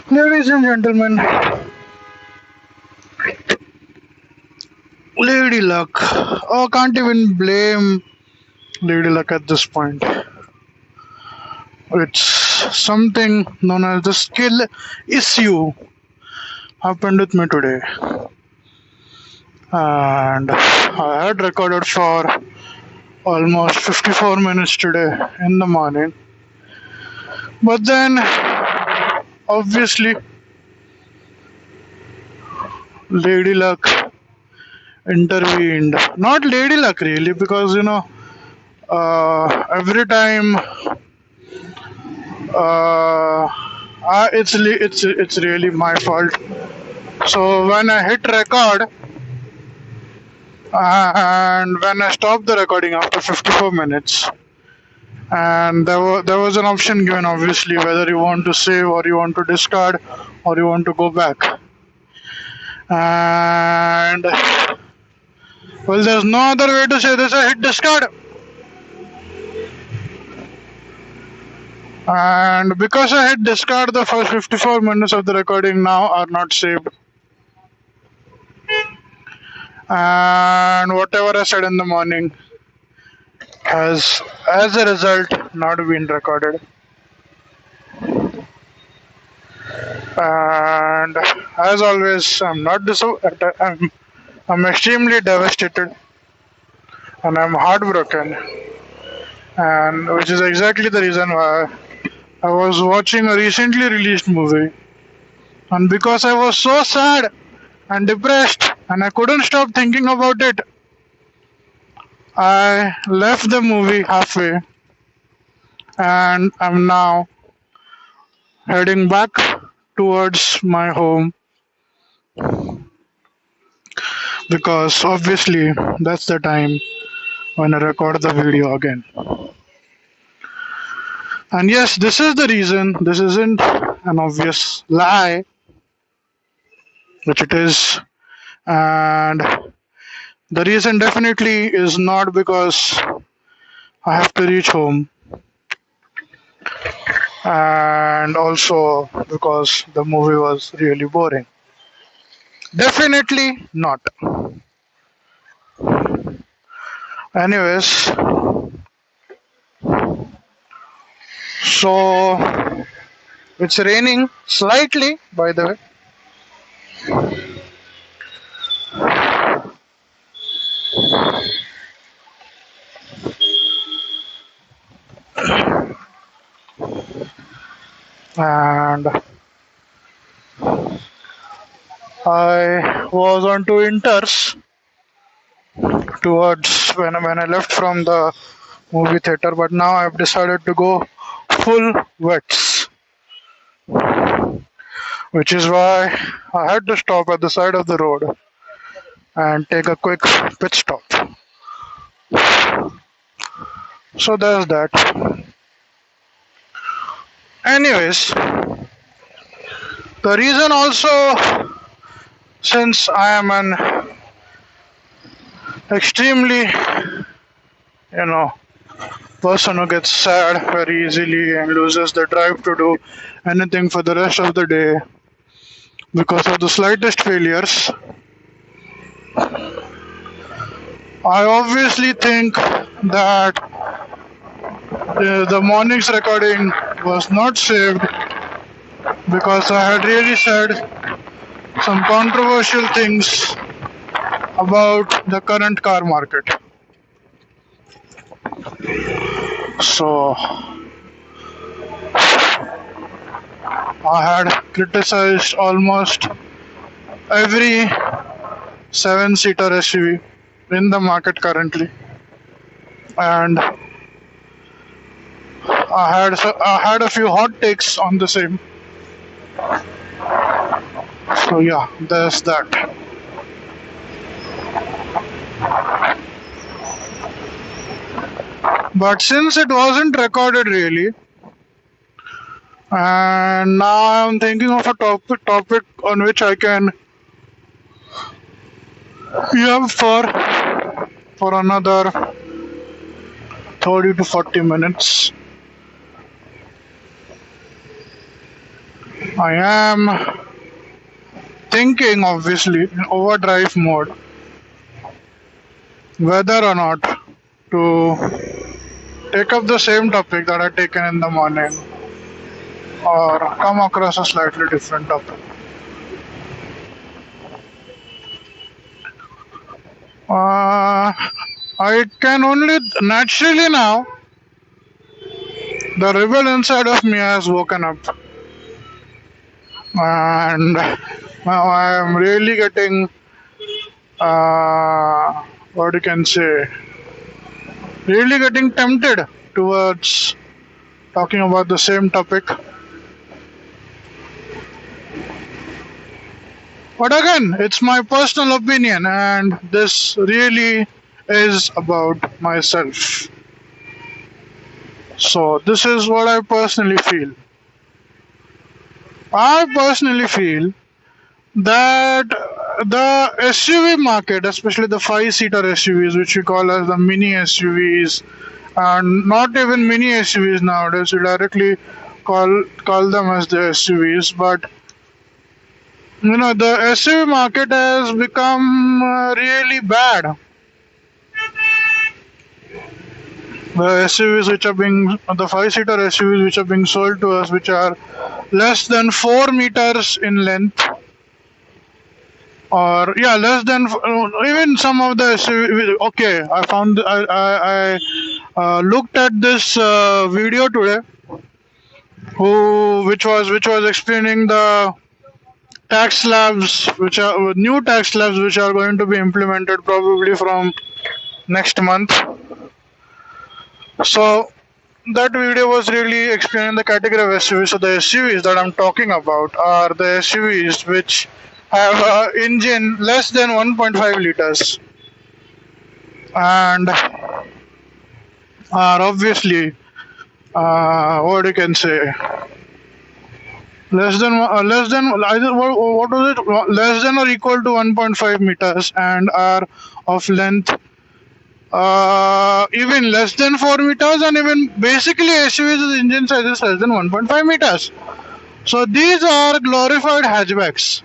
Ladies and gentlemen, Lady Luck. Oh, can't even blame Lady Luck at this point. It's something known as the skill issue happened with me today. And I had recorded for almost 54 minutes today in the morning. But then, obviously, Lady Luck intervened. Not Lady Luck really, because every time it's really my fault. So when I hit record and when I stopped the recording after 54 minutes, and there was an option given, obviously, whether you want to save or you want to discard or you want to go back. And well, there's no other way to say this. I hit discard. And because I hit discard, the first 54 minutes of the recording now are not saved. And whatever I said in the morning has, as a result, not been recorded. And as always, I'm extremely devastated and I'm heartbroken. And which is exactly the reason why I was watching a recently released movie. And because I was so sad and depressed and I couldn't stop thinking about it, I left the movie halfway and I'm now heading back towards my home because obviously that's the time when I record the video again. And yes, this is the reason. This isn't an obvious lie, which it is. And the reason definitely is not because I have to reach home, and also because the movie was really boring. Definitely not. Anyways, so it's raining slightly, by the way. And I was on to Inters towards when I left from the movie theater, but now I've decided to go full wets, which is why I had to stop at the side of the road and take a quick pit stop. So there's that. Anyways, the reason also, since I am an extremely, person who gets sad very easily and loses the drive to do anything for the rest of the day because of the slightest failures, I obviously think that the morning's recording was not saved because I had really said some controversial things about the current car market. So I had criticized almost every 7-seater SUV in the market currently, and I had a few hot takes on the same. So yeah, there's that. But since it wasn't recorded really, and now I'm thinking of a topic on which I can yap for another 30 to 40 minutes. I am thinking, obviously, in overdrive mode, whether or not to take up the same topic that I taken in the morning or come across a slightly different topic. Uh, I can only naturally now the rebel inside of me has woken up, and now I am really getting what you can say, really getting tempted towards talking about the same topic. But again, it's my personal opinion, and this really is about myself. So, this is what I personally feel. I personally feel that the SUV market, especially the five-seater SUVs, which we call as the mini SUVs, and not even mini SUVs nowadays, we directly call them as the SUVs. But the SUV market has become really bad. The five-seater SUVs which are being sold to us, which are less than 4 meters in length, or yeah, less than even some of the SUV. Okay, I looked at this video today, which was explaining the tax slabs, which are new tax slabs which are going to be implemented probably from next month. So that video was really explaining the category of SUVs. So the SUVs that I'm talking about are the SUVs which have an engine less than 1.5 liters and are obviously what you can say, less than either what was it, less than or equal to 1.5 meters, and are of length even less than 4 meters, and even basically SUVs engine size is less than 1.5 meters. So these are glorified hatchbacks.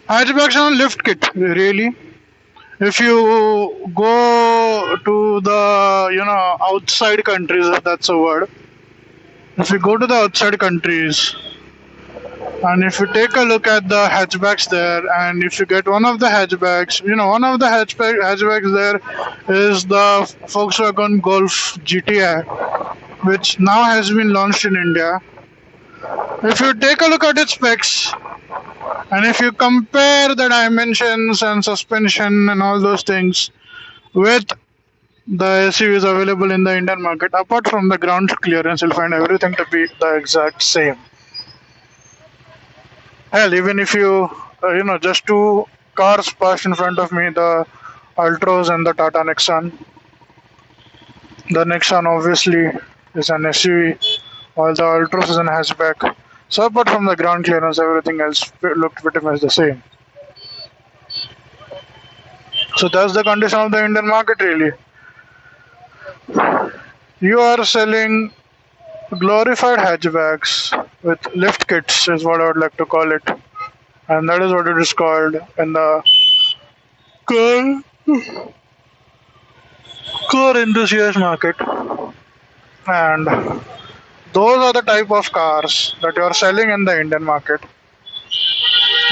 Hatchbacks on lift kit, really. If you go to the outside countries, if that's a word. If you go to the outside countries, and if you take a look at the hatchbacks there, and if you get one of the hatchbacks, one of the hatchbacks there is the Volkswagen Golf GTI, which now has been launched in India. If you take a look at its specs, and if you compare the dimensions and suspension and all those things with the SUVs available in the Indian market, apart from the ground clearance, you'll find everything to be the exact same. Hell, even if just two cars passed in front of me, the Altroz and the Tata Nexon. The Nexon obviously is an SUV, while the Altroz is an hatchback. So apart from the ground clearance, everything else looked pretty much the same. So that's the condition of the Indian market, really. You are selling glorified hatchbacks with lift kits, is what I would like to call it, and that is what it is called in the car car enthusiast market. And those are the type of cars that you are selling in the Indian market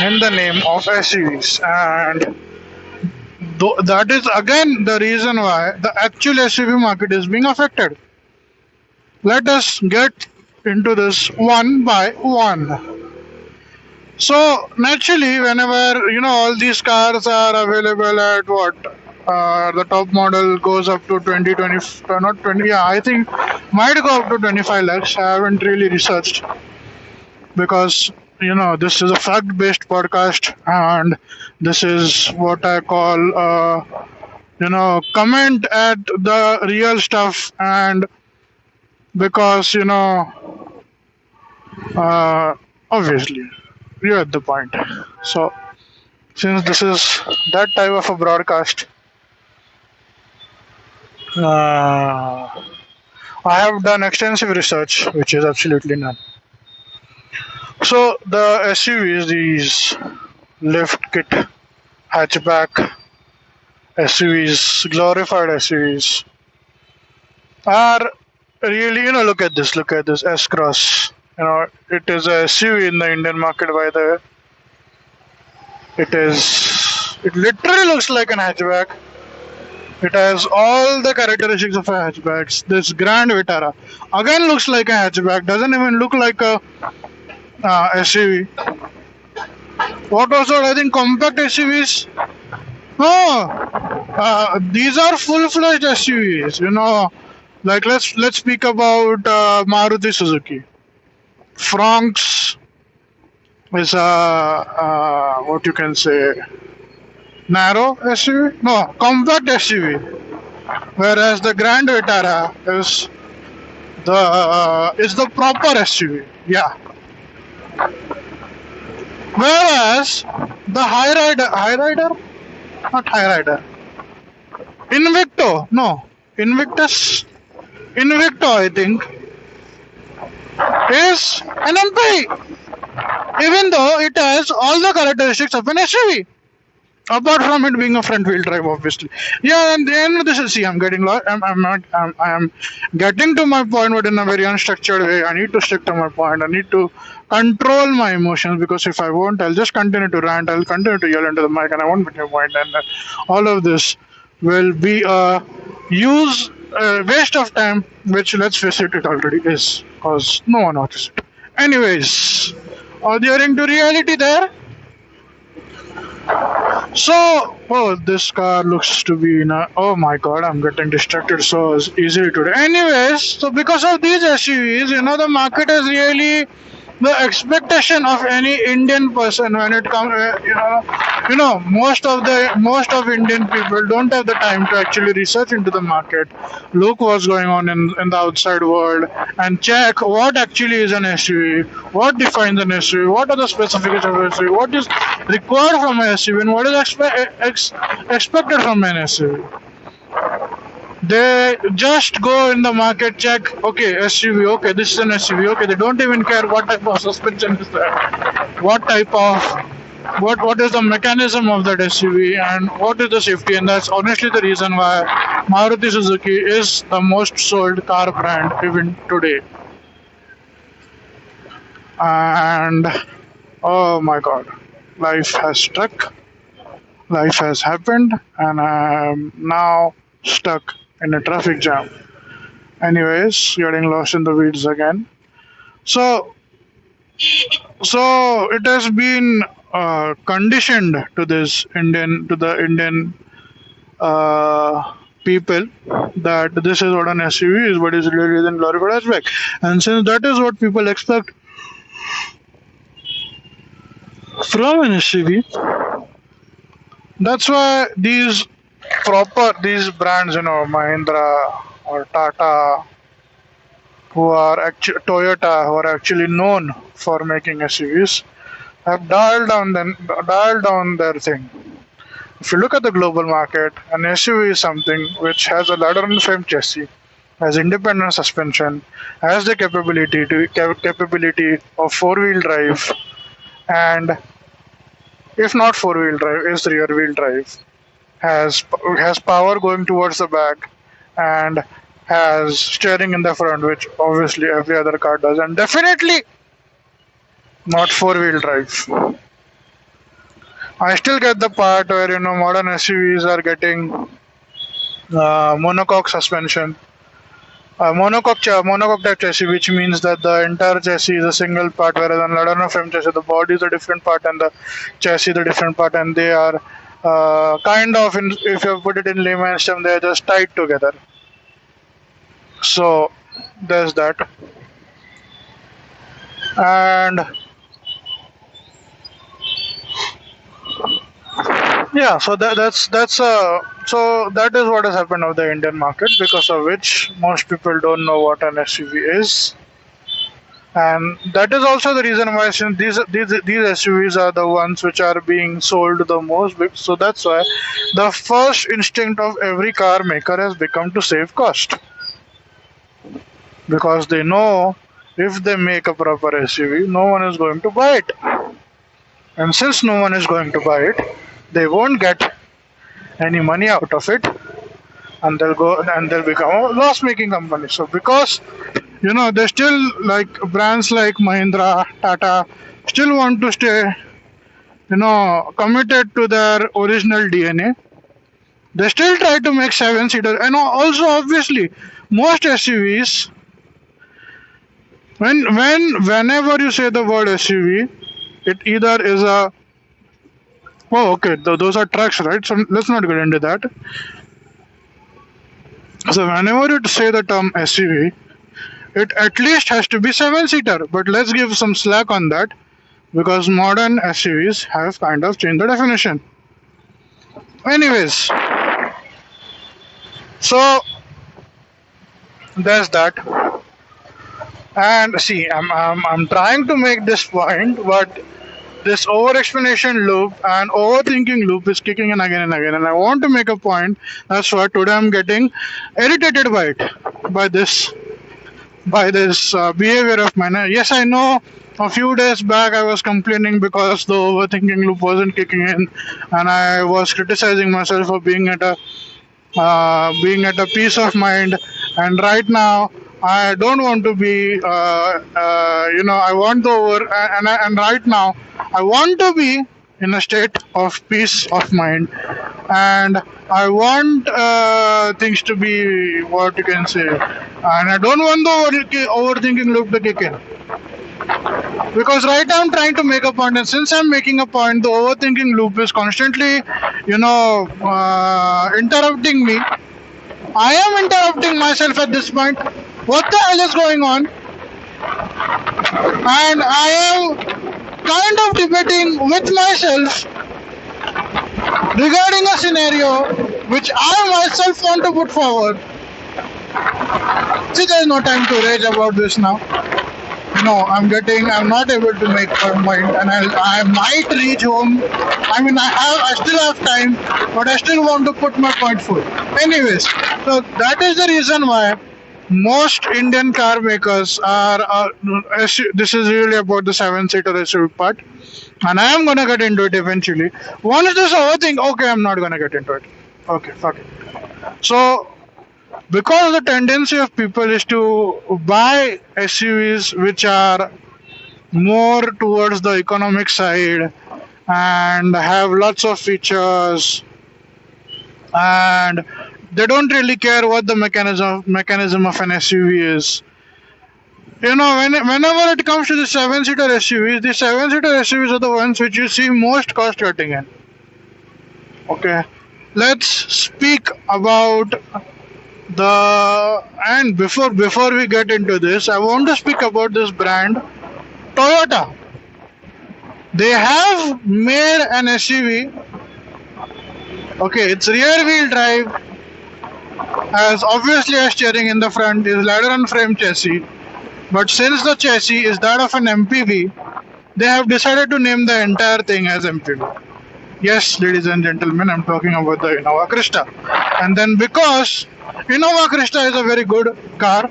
in the name of SUVs, and that is again the reason why the actual SUV market is being affected. Let us get into this one by one. So naturally, whenever all these cars are available at what the top model goes up to 20, not 20. Yeah, I think might go up to 25 lakhs. I haven't really researched because this is a fact-based podcast, and this is what I call comment at the real stuff, and because obviously you're at the point. So since this is that type of a broadcast, I have done extensive research, which is absolutely none. So the SUVs, these lift kit hatchback SUVs, glorified SUVs, are really, look at this S Cross. It is a SUV in the Indian market. By the it literally looks like an hatchback. It has all the characteristics of a hatchback. This Grand Vitara again looks like a hatchback. Doesn't even look like a SUV. What was it? I think compact SUVs. Oh, these are full-fledged SUVs. Like let's speak about Maruti Suzuki. Fronx is a what you can say narrow SUV. No, compact SUV. Whereas the Grand Vitara is the proper SUV. Yeah. Whereas the High Rider, not High Rider, Invicto, no, Invictus, Invicto, I think, is an MPI, even though it has all the characteristics of an SUV. Apart from it being a front wheel drive, obviously. Yeah, and then this is, see, I'm getting lost. I'm not, I'm getting to my point, but in a very unstructured way. I need to stick to my point. I need to control my emotions, because if I won't, I'll just continue to rant. I'll continue to yell into the mic, and I won't make a point. And all of this will be a waste of time, which, let's face it, it already is, because no one watches it. Anyways, adhering to reality there. So, oh, this car looks to be oh my god, I'm getting distracted so easily today. Anyways, so because of these SUVs, the market is really the expectation of any Indian person when it comes. Most of Indian people don't have the time to actually research into the market, look what's going on in the outside world, and check what actually is an SUV, what defines an SUV, what are the specifications of an SUV, what is required from an SUV, and what is expected from an SUV. They just go in the market, check, okay, SUV, okay, this is an SUV, okay, they don't even care what type of suspension is that, what is the mechanism of that SUV, and what is the safety, and that's honestly the reason why Maruti Suzuki is the most sold car brand even today. And oh my god, life has struck, life has happened, and I'm now stuck in a traffic jam. Anyways, getting lost in the weeds again. So, so it has been conditioned to the Indian people, that this is what an SUV is, but it's really than glorified aspect. And since that is what people expect from an SUV, that's why these brands, Mahindra or Tata, who are actually Toyota, who are actually known for making SUVs, have dialed down their thing. If you look at the global market, an SUV is something which has a ladder and frame chassis, has independent suspension, has the capability of four-wheel drive, and if not four-wheel drive, is rear-wheel drive, has power going towards the back, and has steering in the front, which obviously every other car does, and definitely not four-wheel drive. I still get the part where modern SUVs are getting monocoque suspension, monocoque type chassis, which means that the entire chassis is a single part, whereas on ladder frame chassis, the body is a different part and the chassis is a different part, and they are kind of, if you put it in layman's term, they are just tied together. So there's that, and yeah, so so that is what has happened of the Indian market, because of which most people don't know what an SUV is, and that is also the reason why, since these SUVs are the ones which are being sold the most. So that's why the first instinct of every car maker has become to save cost, because they know if they make a proper SUV, no one is going to buy it. And since no one is going to buy it, they won't get any money out of it, and they'll become a loss-making company. So because they still, like brands like Mahindra, Tata, still want to stay committed to their original DNA. They still try to make seven-seater, and also obviously most SUVs. Whenever you say the word SUV, it either is a okay, those are trucks, right? So let's not get into that. So whenever you say the term SUV, it at least has to be seven-seater. But let's give some slack on that because modern SUVs have kind of changed the definition. Anyways, so there's that. And see, I'm trying to make this point, but this over explanation loop and overthinking loop is kicking in again and again. And I want to make a point. That's why today I'm getting irritated by it, by this behavior of mine. Yes, I know. A few days back, I was complaining because the overthinking loop wasn't kicking in, and I was criticizing myself for being at a peace of mind. And right now, I don't want to be. I want the over, and right now, I want to be in a state of peace of mind, and I want things to be what you can say, and I don't want the overthinking loop to kick in. Because right now I'm trying to make a point, and since I'm making a point, the overthinking loop is constantly, interrupting me. I am interrupting myself at this point. What the hell is going on? And I am kind of debating with myself regarding a scenario which I myself want to put forward. See, there's no time to rage about this now. No, I'm not able to make a point, and I might reach home. I still have time, but I still want to put my point forward. Anyways, so that is the reason why most Indian car makers are. This is really about the seven-seater SUV part, and I am gonna get into it eventually. Once this whole thing, okay, I'm not gonna get into it. Okay, fuck it. So because the tendency of people is to buy SUVs which are more towards the economic side and have lots of features, and they don't really care what the mechanism of an SUV is. Whenever it comes to the seven-seater SUVs, the seven-seater SUVs are the ones which you see most cost cutting in. Okay, let's speak about and before we get into this, I want to speak about this brand, Toyota. They have made an SUV. Okay, it's rear wheel drive, as obviously a steering in the front, is ladder and frame chassis. But since the chassis is that of an MPV, they have decided to name the entire thing as MPV. Yes, ladies and gentlemen, I'm talking about the Innova Krista. And then because Innova Krista is a very good car,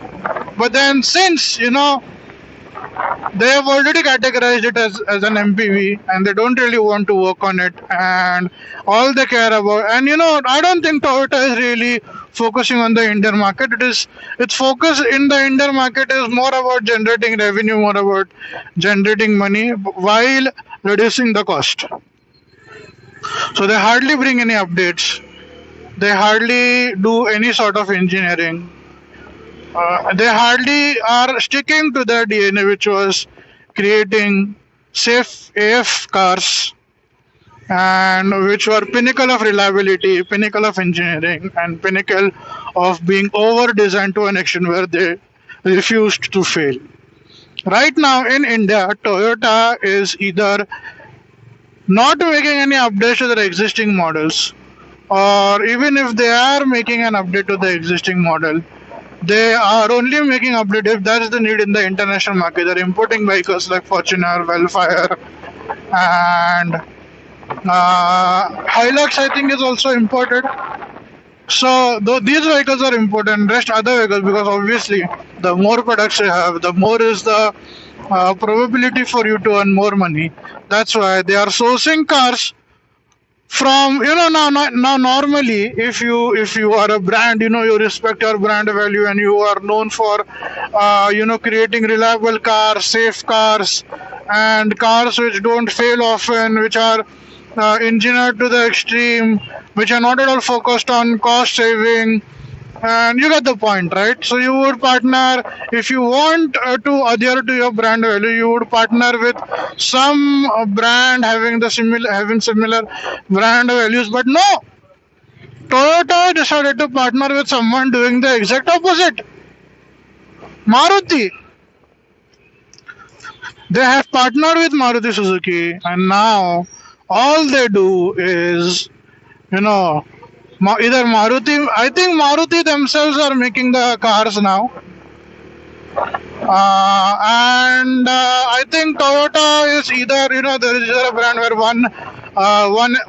but then since they have already categorized it as an MPV, and they don't really want to work on it, and all they care about, and I don't think Toyota is really focusing on the Indian market. Its focus in the Indian market is more about generating revenue, more about generating money while reducing the cost. So they hardly bring any updates. They hardly do any sort of engineering. They hardly are sticking to their DNA, which was creating safe AF cars, and which were pinnacle of reliability, pinnacle of engineering, and pinnacle of being over-designed to an extent where they refused to fail. Right now in India, Toyota is either not making any updates to their existing models, or even if they are making an update to the existing model, they are only making update if that's the need in the international market. They're importing vehicles like Fortuner, Wellfire, and Hilux, I think, is also imported. So these vehicles are important. Rest other vehicles, because obviously the more products you have, the more is the probability for you to earn more money. That's why they are sourcing cars from, now normally, if you are a brand, you respect your brand value, and you are known for creating reliable cars, safe cars, and cars which don't fail often, which are engineered to the extreme, which are not at all focused on cost saving, and you get the point, right? So you would partner, if you want to adhere to your brand value, you would partner with some brand having similar brand values. But no, Toyota decided to partner with someone doing the exact opposite. Maruti. They have partnered with Maruti Suzuki, and now all they do is, you know, either Maruti. I think Maruti themselves are making the cars now. And I think Toyota is either, there is either a brand where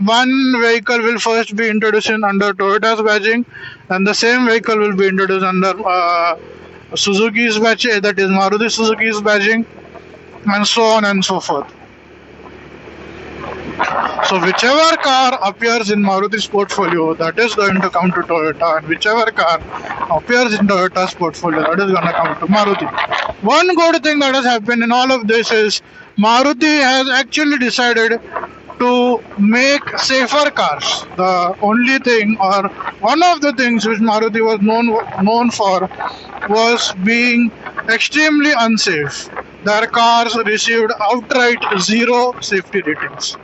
one vehicle will first be introduced under Toyota's badging, and the same vehicle will be introduced under Suzuki's badging, that is Maruti Suzuki's badging, and so on and so forth. So whichever car appears in Maruti's portfolio, that is going to come to Toyota, and whichever car appears in Toyota's portfolio, that is going to come to Maruti. One good thing that has happened in all of this is Maruti has actually decided to make safer cars. The only thing, or one of the things which Maruti was known for, was being extremely unsafe. Their cars received outright zero safety ratings.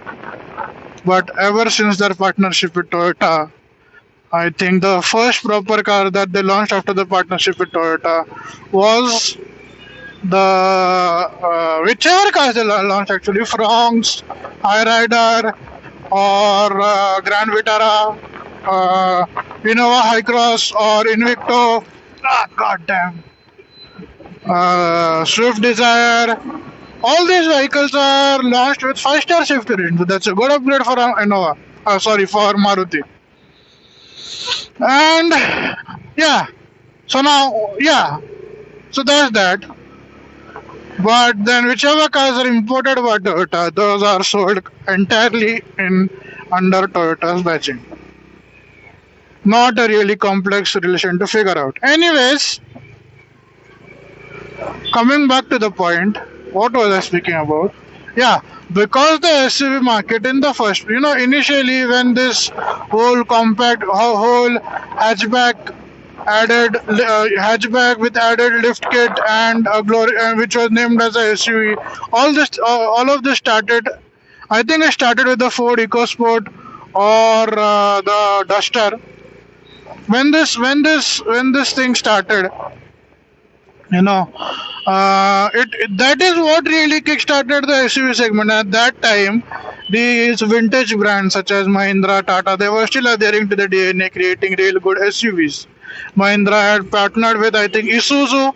But ever since their partnership with Toyota, I think the first proper car that they launched after the partnership with Toyota was the whichever cars they launched actually, Fronx, Highrider, or Grand Vitara, Innova Highcross, or Invicto. Goddamn. Swift Desire. All these vehicles are launched with 5-star safety rating. So that's a good upgrade for Innova. For Maruti. And yeah, so now, so there's that. But then whichever cars are imported by Toyota, those are sold entirely under Toyota's badging. Not a really complex relation to figure out. Anyways, coming back to the point, what was I speaking about? Yeah, because the SUV market in the first, initially when this whole hatchback hatchback with added lift kit and which was named as a SUV. All of this started. I think it started with the Ford EcoSport or the Duster. When this thing started, that is what really kickstarted the SUV segment. At that time, these vintage brands such as Mahindra, Tata, they were still adhering to the DNA, creating real good SUVs. Mahindra had partnered with, I think, Isuzu.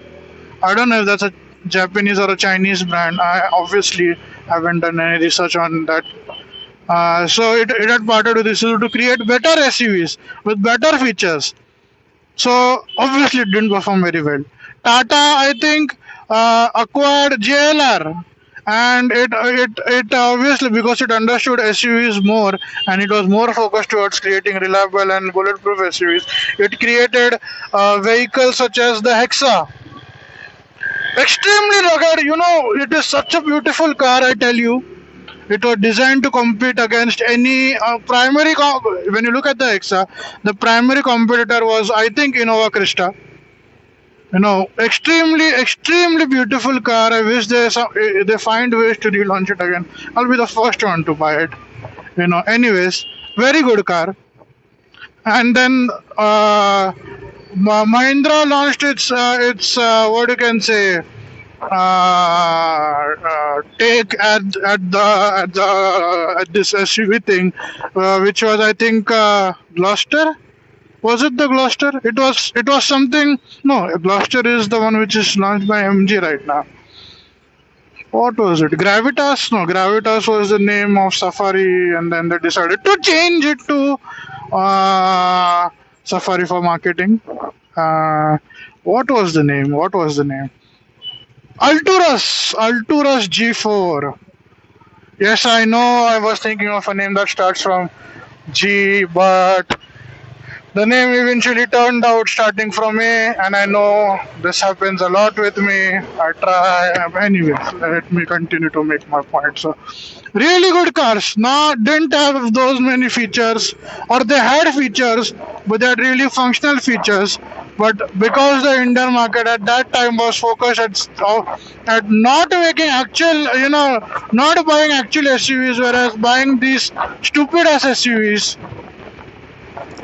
I don't know if that's a Japanese or a Chinese brand. I obviously haven't done any research on that. So it had partnered with Isuzu to create better SUVs with better features. So obviously it didn't perform very well. Tata, I think, acquired JLR, and it obviously, because it understood SUVs more and it was more focused towards creating reliable and bulletproof SUVs, it created vehicles such as the Hexa. Extremely rugged, it is such a beautiful car, I tell you. It was designed to compete against any when you look at the Hexa, the primary competitor was, I think, Innova Krista. Extremely beautiful car. I wish they find ways to relaunch it again. I'll be the first one to buy it. Anyways, very good car. And then Mahindra launched its what you can say, take at this SUV thing, which was, I think, Gloucester. Was it the Gloucester? It was something. No, Gloucester is the one which is launched by MG right now. What was it? Gravitas? No, Gravitas was the name of Safari, and then they decided to change it to Safari for marketing. What was the name? What was the name? Alturas G4. Yes, I know. I was thinking of a name that starts from G, but the name eventually turned out starting from A, and I know this happens a lot with me. I try. Anyways, let me continue to make my point. So, really good cars. Now, didn't have those many features, or they had features, but they had really functional features. But because the Indian market at that time was focused at not making actual, not buying actual SUVs, whereas buying these stupid ass SUVs,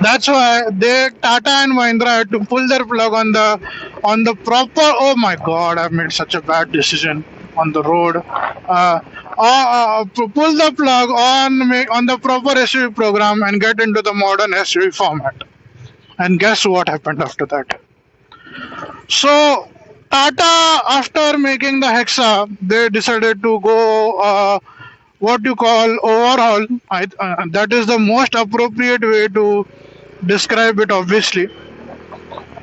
that's why they Tata and Mahindra had to pull their plug on the proper. Oh my God! I've made such a bad decision on the road. Pull the plug on the proper SUV program and get into the modern SUV format. And guess what happened after that? So Tata, after making the Hexa, they decided to go what you call overhaul. That is the most appropriate way to describe it, obviously.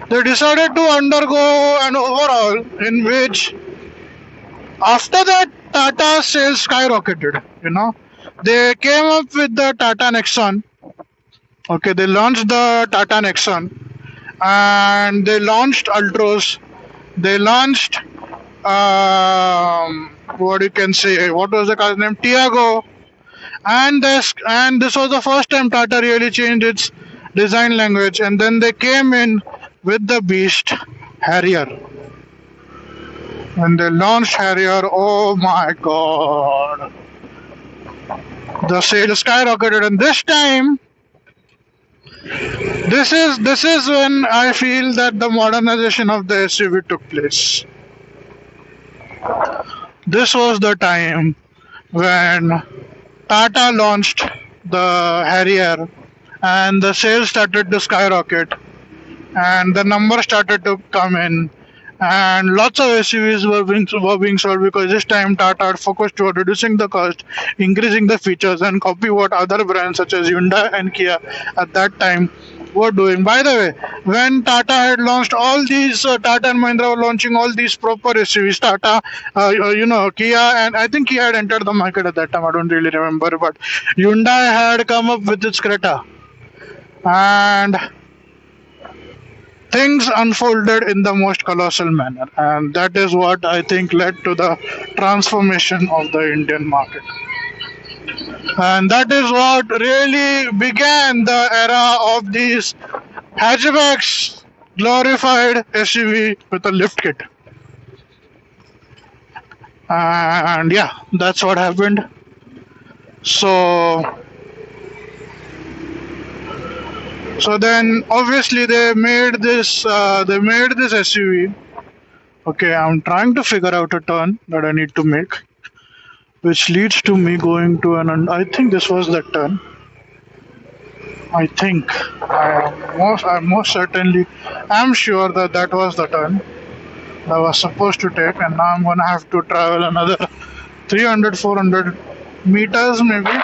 They decided to undergo an overhaul in which, after that, Tata sales skyrocketed. They came up with the Tata Nexon. Okay, they launched the Tata Nexon, and they launched Ultros. They launched what you can say. What was the car's name? Tiago. And this was the first time Tata really changed its design language, and then they came in with the beast Harrier. When they launched Harrier, oh my God, the sales skyrocketed. And this time, this is when I feel that the modernization of the SUV took place. This was the time when Tata launched the Harrier, and the sales started to skyrocket, and the numbers started to come in, and lots of SUVs were being sold, because this time Tata had focused on reducing the cost, increasing the features, and copy what other brands such as Hyundai and Kia at that time were doing. By the way, when Tata had launched all these, Tata and Mahindra were launching all these proper SUVs. Tata, Kia, and I think Kia had entered the market at that time. I don't really remember, but Hyundai had come up with its Creta, and things unfolded in the most colossal manner, and that is what I think led to the transformation of the Indian market. And that is what really began the era of these hatchbacks, glorified SUV with a lift kit. And yeah, that's what happened. So then obviously they made this SUV. Okay, I'm trying to figure out a turn that I need to make, which leads to me going to I think this was the turn. I think I most certainly am sure that that was the turn that I was supposed to take, and now I'm gonna have to travel another 300-400 meters maybe,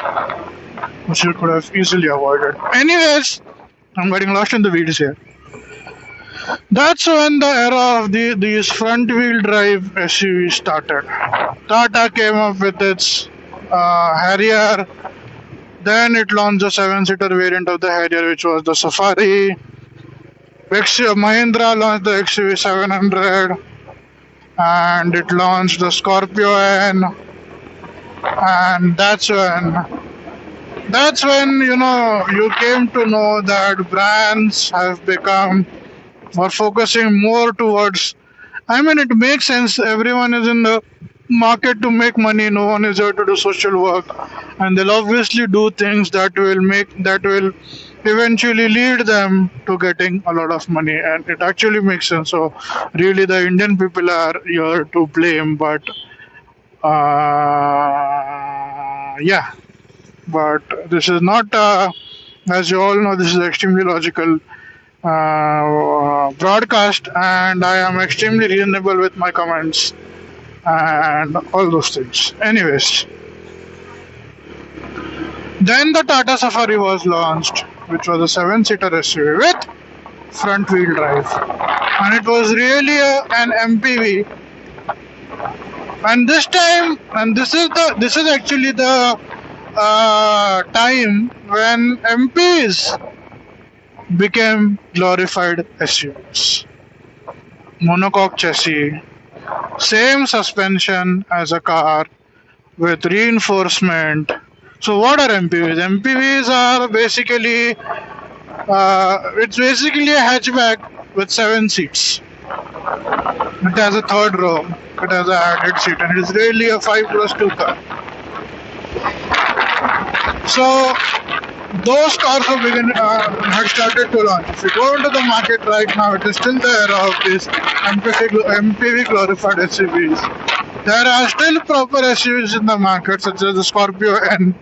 which you could have easily avoided. Anyways, I'm getting lost in the weeds here. That's when the era of these front-wheel drive SUVs started. Tata came up with its Harrier. Then it launched the 7-seater variant of the Harrier, which was the Safari. Mahindra launched the XUV 700, and it launched the Scorpio N. And that's when you came to know that brands have become, or focusing more towards. I mean, it makes sense. Everyone is in the market to make money. No one is here to do social work, and they'll obviously do things that will eventually lead them to getting a lot of money, and it actually makes sense. So, really, the Indian people are here to blame, but yeah. But this is not, as you all know, this is extremely logical broadcast, and I am extremely reasonable with my comments and all those things. Anyways, then the Tata Safari was launched, which was a 7-seater SUV with front wheel drive. and it was really an MPV. And this time, and this is actually the time when MPs became glorified SUVs. Monocoque chassis, same suspension as a car with reinforcement. So what are MPVs? MPVs are basically it's basically a hatchback with 7 seats. It has a third row. It has a added seat, and it's really a 5+2 car. So those cars had started to launch. If you go into the market right now, it is still the era of these MPV glorified SUVs. There are still proper SUVs in the market, such as the Scorpio N,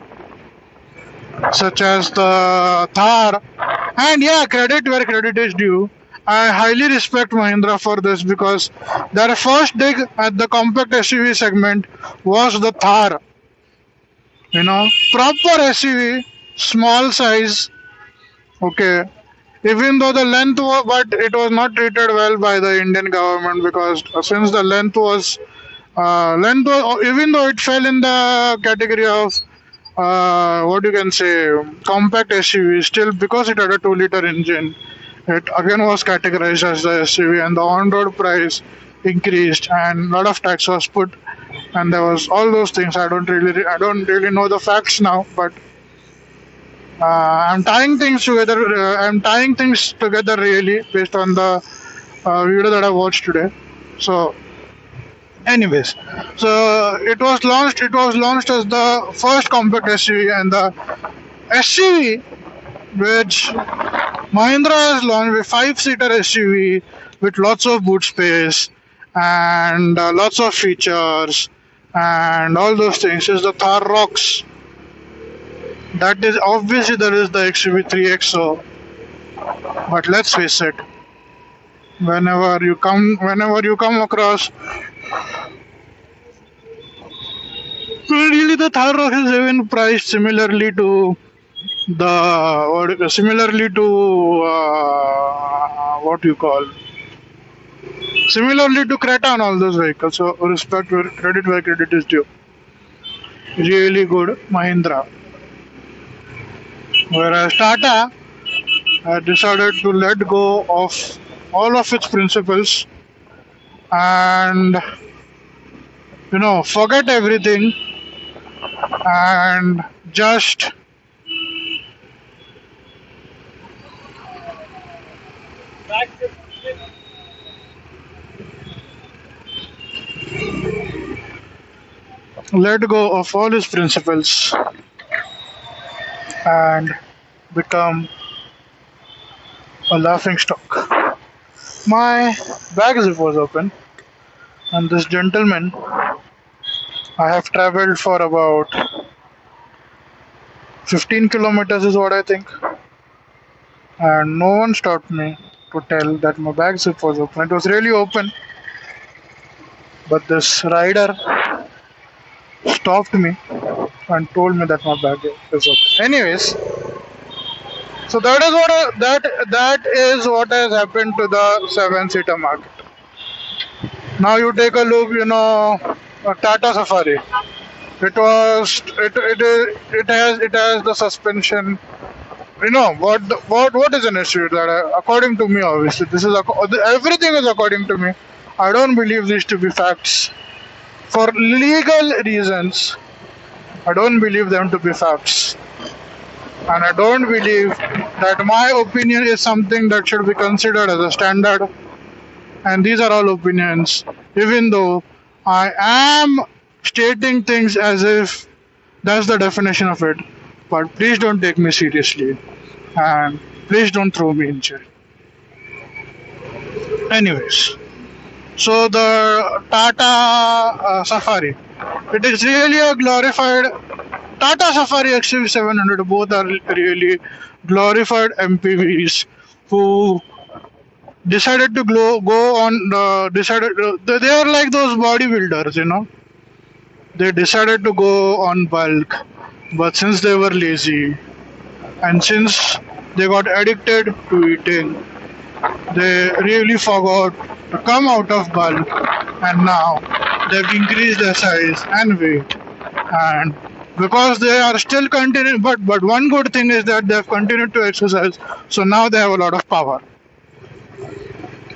such as the Thar, and yeah, credit where credit is due. I highly respect Mahindra for this because their first dig at the compact SUV segment was the Thar. Proper SUV, small size, okay. Even though the length was, but it was not treated well by the Indian government because since the length was, even though it fell in the category of what you can say compact SUV, still because it had a 2-liter engine, it again was categorized as the SUV, and the on-road price increased, and a lot of tax was put, and there was all those things. I don't really know the facts now, but I'm tying things together. Really based on the video that I watched today. So, anyways, so it was launched. It was launched as the first compact SUV, and the SUV which Mahindra has launched, a 5-seater SUV with lots of boot space and lots of features and all those things, is the Thar Rocks. That is obviously there is the XUV3XO, but let's face it. Whenever you come across, really the Thar Rocks is even priced similarly to similarly to Creta and all those vehicles. So respect where credit is due. Really good Mahindra. Whereas Tata had decided to let go of all of its principles and forget everything and just let go of all his principles and become a laughing stock. My bag zip was open, and this gentleman, I have traveled for about 15 kilometers is what I think, and no one stopped me to tell that my bag zip was open. It was really open, but this rider stopped me and told me that my bag is open. Anyways, so that is what has happened to the 7-seater market. Now you take a look, Tata Safari. It has the suspension. What is an issue that according to me, obviously everything is according to me. I don't believe these to be facts. For legal reasons, I don't believe them to be facts. And I don't believe that my opinion is something that should be considered as a standard. And these are all opinions, even though I am stating things as if that's the definition of it. But please don't take me seriously. And please don't throw me in jail. Anyways, so the Tata Safari. It is really a glorified Tata Safari XUV700. Both are really glorified MPVs who decided to go on. They are like those bodybuilders, They decided to go on bulk, but since they were lazy and since they got addicted to eating, They really forgot to come out of bulk, and now they've increased their size and weight. And because they are still continuing, but one good thing is that they've continued to exercise, so now they have a lot of power.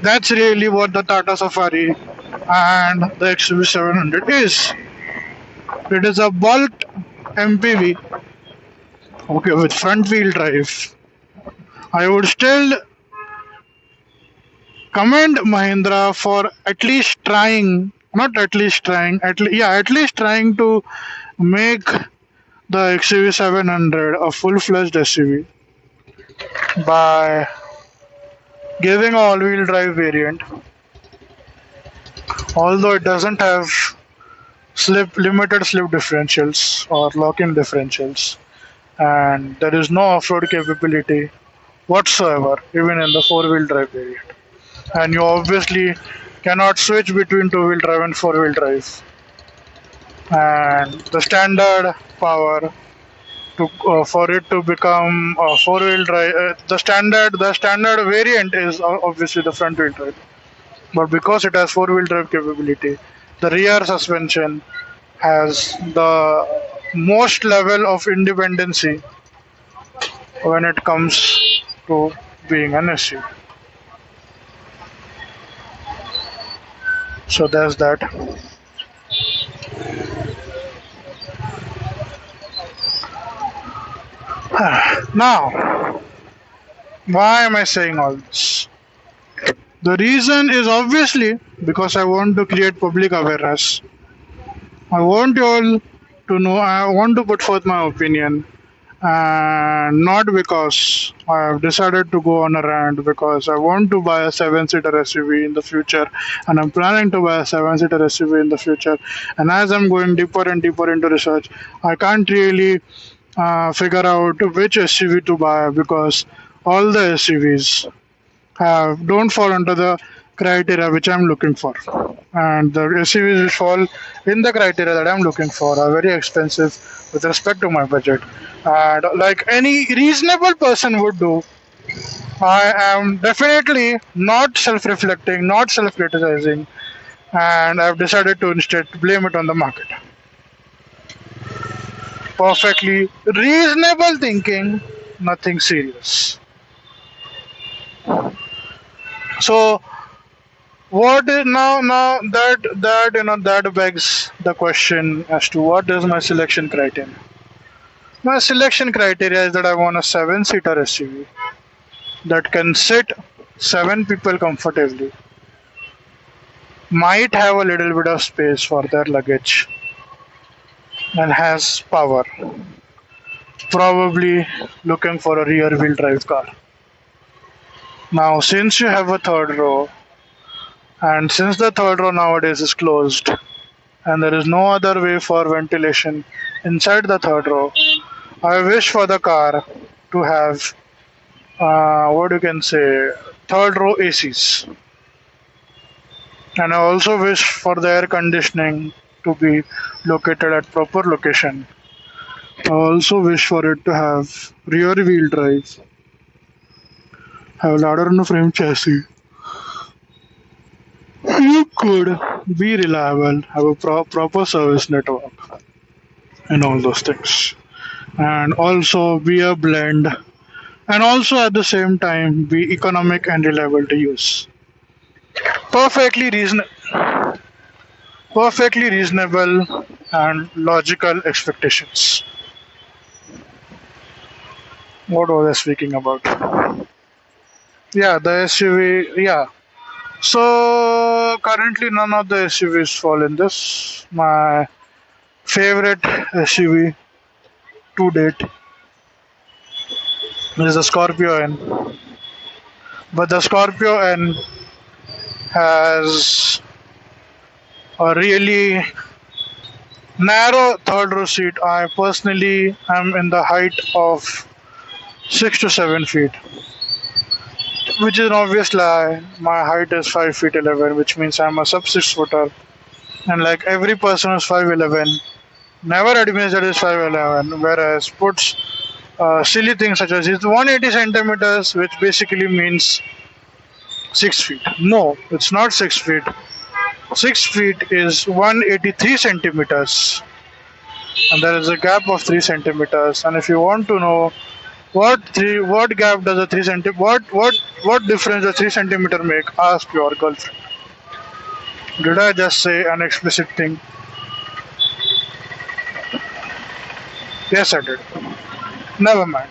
That's really what the Tata Safari and the XUV 700 is. It is a bulked MPV, okay, with front wheel drive. I would still commend Mahindra for at least trying, not at least trying, at least trying to make the XUV 700 a full-fledged SUV by giving a all-wheel drive variant, although it doesn't have limited slip differentials or lock-in differentials, and there is no off-road capability whatsoever, even in the four-wheel drive variant. And you obviously cannot switch between two-wheel drive and four-wheel drive. And the standard power to for it to become a four-wheel drive, the standard variant is obviously the front-wheel drive. But because it has four-wheel drive capability, the rear suspension has the most level of independency when it comes to being an SUV. So there's that. Now, why am I saying all this? The reason is obviously because I want to create public awareness. I want you all to know, I want to put forth my opinion, and not because I have decided to go on a rant, because I want to buy a seven-seater SUV in the future, and I'm planning to buy a seven-seater SUV in the future. And as I'm going deeper and deeper into research, I can't really figure out which SUV to buy, because all the SUVs don't fall under the criteria which I'm looking for. And the SUVs which fall in the criteria that I'm looking for are very expensive with respect to my budget. And like any reasonable person would do, I am definitely not self reflecting, not self criticizing, and I've decided to instead blame it on the market. Perfectly reasonable thinking, nothing serious. So, what is now that begs the question as to what is my selection criteria. My selection criteria is that I want a seven-seater SUV that can sit seven people comfortably, might have a little bit of space for their luggage, and has power. Probably looking for a rear-wheel drive car. Now, since you have a third row, and since the third row nowadays is closed, and there is no other way for ventilation inside the third row, I wish for the car to have what you can say third row ACs, and I also wish for the air conditioning to be located at proper location. I also wish for it to have rear wheel drive, have ladder on the frame chassis, look good, be reliable, have a proper service network, and all those things. And also be a blend, and also at the same time be economic and reliable to use. Perfectly reason, perfectly reasonable and logical expectations. What was I speaking about? Yeah, the SUV. Yeah. So currently, none of the SUVs fall in this. My favorite SUV to date is the Scorpio N. But the Scorpio N has a really narrow third row seat. I personally am in the height of 6 to 7 feet, which is an obvious lie. My height is 5 feet 11, which means I'm a sub 6 footer. And like every person who's 5'11, never admits that he's 5'11, whereas puts silly things such as he's 180 centimeters, which basically means 6 feet. No, it's not 6 feet. 6 feet is 183 centimeters, and there is a gap of 3 centimeters. And if you want to know what gap does a 3 centimeter, what difference does 3 centimeter make? Ask your girlfriend. Did I just say an explicit thing? Yes, I did. Never mind.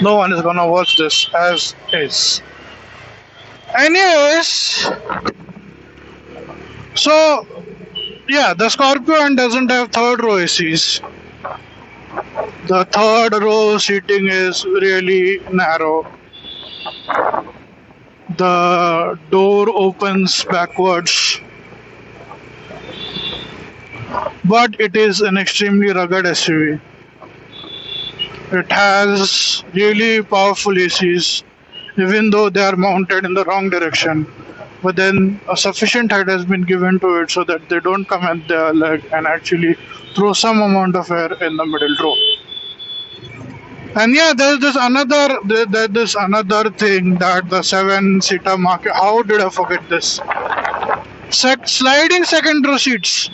No one is gonna watch this as is. Anyways, so yeah, the Scorpion doesn't have third row ACs. The third row seating is really narrow. The door opens backwards, but it is an extremely rugged SUV. It has really powerful ACs, even though they are mounted in the wrong direction. But then a sufficient height has been given to it so that they don't come at the leg and actually throw some amount of air in the middle row. And yeah, there's this another thing that the seven-seater market. How did I forget this? Sliding second row seats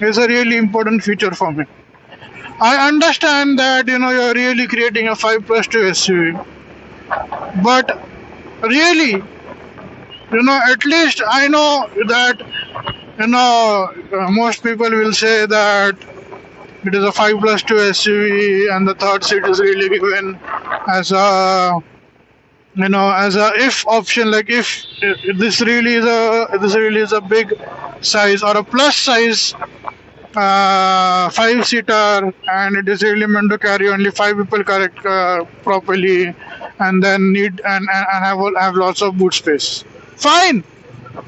is a really important feature for me. I understand that you're really creating a 5+2 SUV, but really, at least I know that most people will say that it is a 5+2 SUV and the third seat is really given as a as a if option, like if this really is a big size or a plus size 5-seater, and it is really meant to carry only 5 people correct properly, and then have lots of boot space. Fine,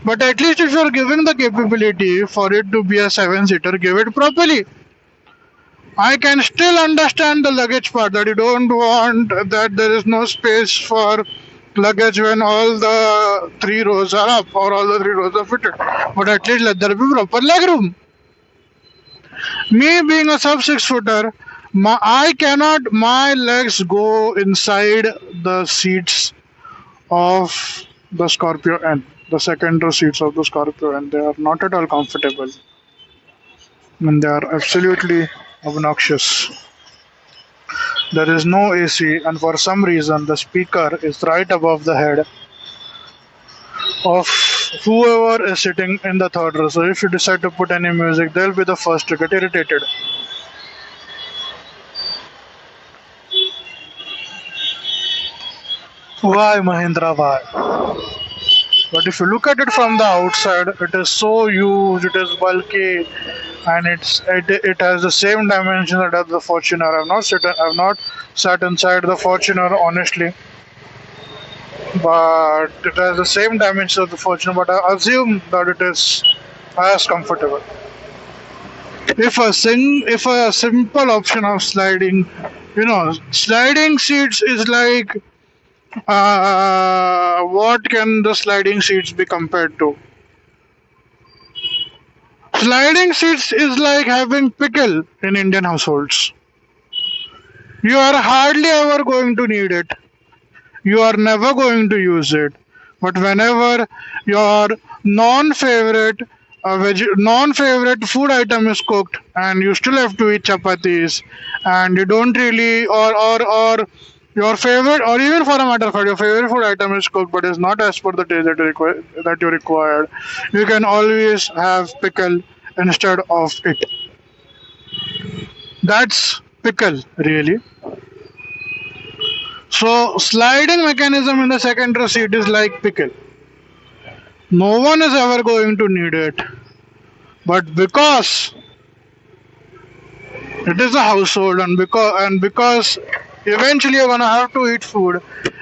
but at least if you are giving the capability for it to be a 7-seater, give it properly. I can still understand the luggage part, that you don't want that there is no space for luggage when all the 3 rows are up or all the 3 rows are fitted. But at least let there be proper leg room. Me being a sub 6 footer, my legs go inside the seats of the Scorpio N, the second row seats of the Scorpio N. They are not at all comfortable, and they are absolutely obnoxious. There is no AC, and for some reason, the speaker is right above the head of whoever is sitting in the third row. So if you decide to put any music, they'll be the first to get irritated. Why, Mahindra? Why? But if you look at it from the outside, it is so huge, it is bulky, and it has the same dimensions that as the Fortuner. I've not sat inside the Fortuner, honestly, but it has the same dimensions of the Fortuner. But I assume that it is as comfortable. If a simple option of sliding, sliding seats is like, what can the sliding seats be compared to? Sliding seats is like having pickle in Indian households. You are hardly ever going to need it. You are never going to use it. But whenever your non-favorite non-favorite food item is cooked and you still have to eat chapatis, and you don't really, or your favorite, or even for a matter of fact, your favorite food item is cooked but is not as per the taste that you required, you can always have pickle instead of it. That's pickle, really. So sliding mechanism in the second row seat is like pickle. No one is ever going to need it, but because it is a household, and because eventually you're gonna have to eat food,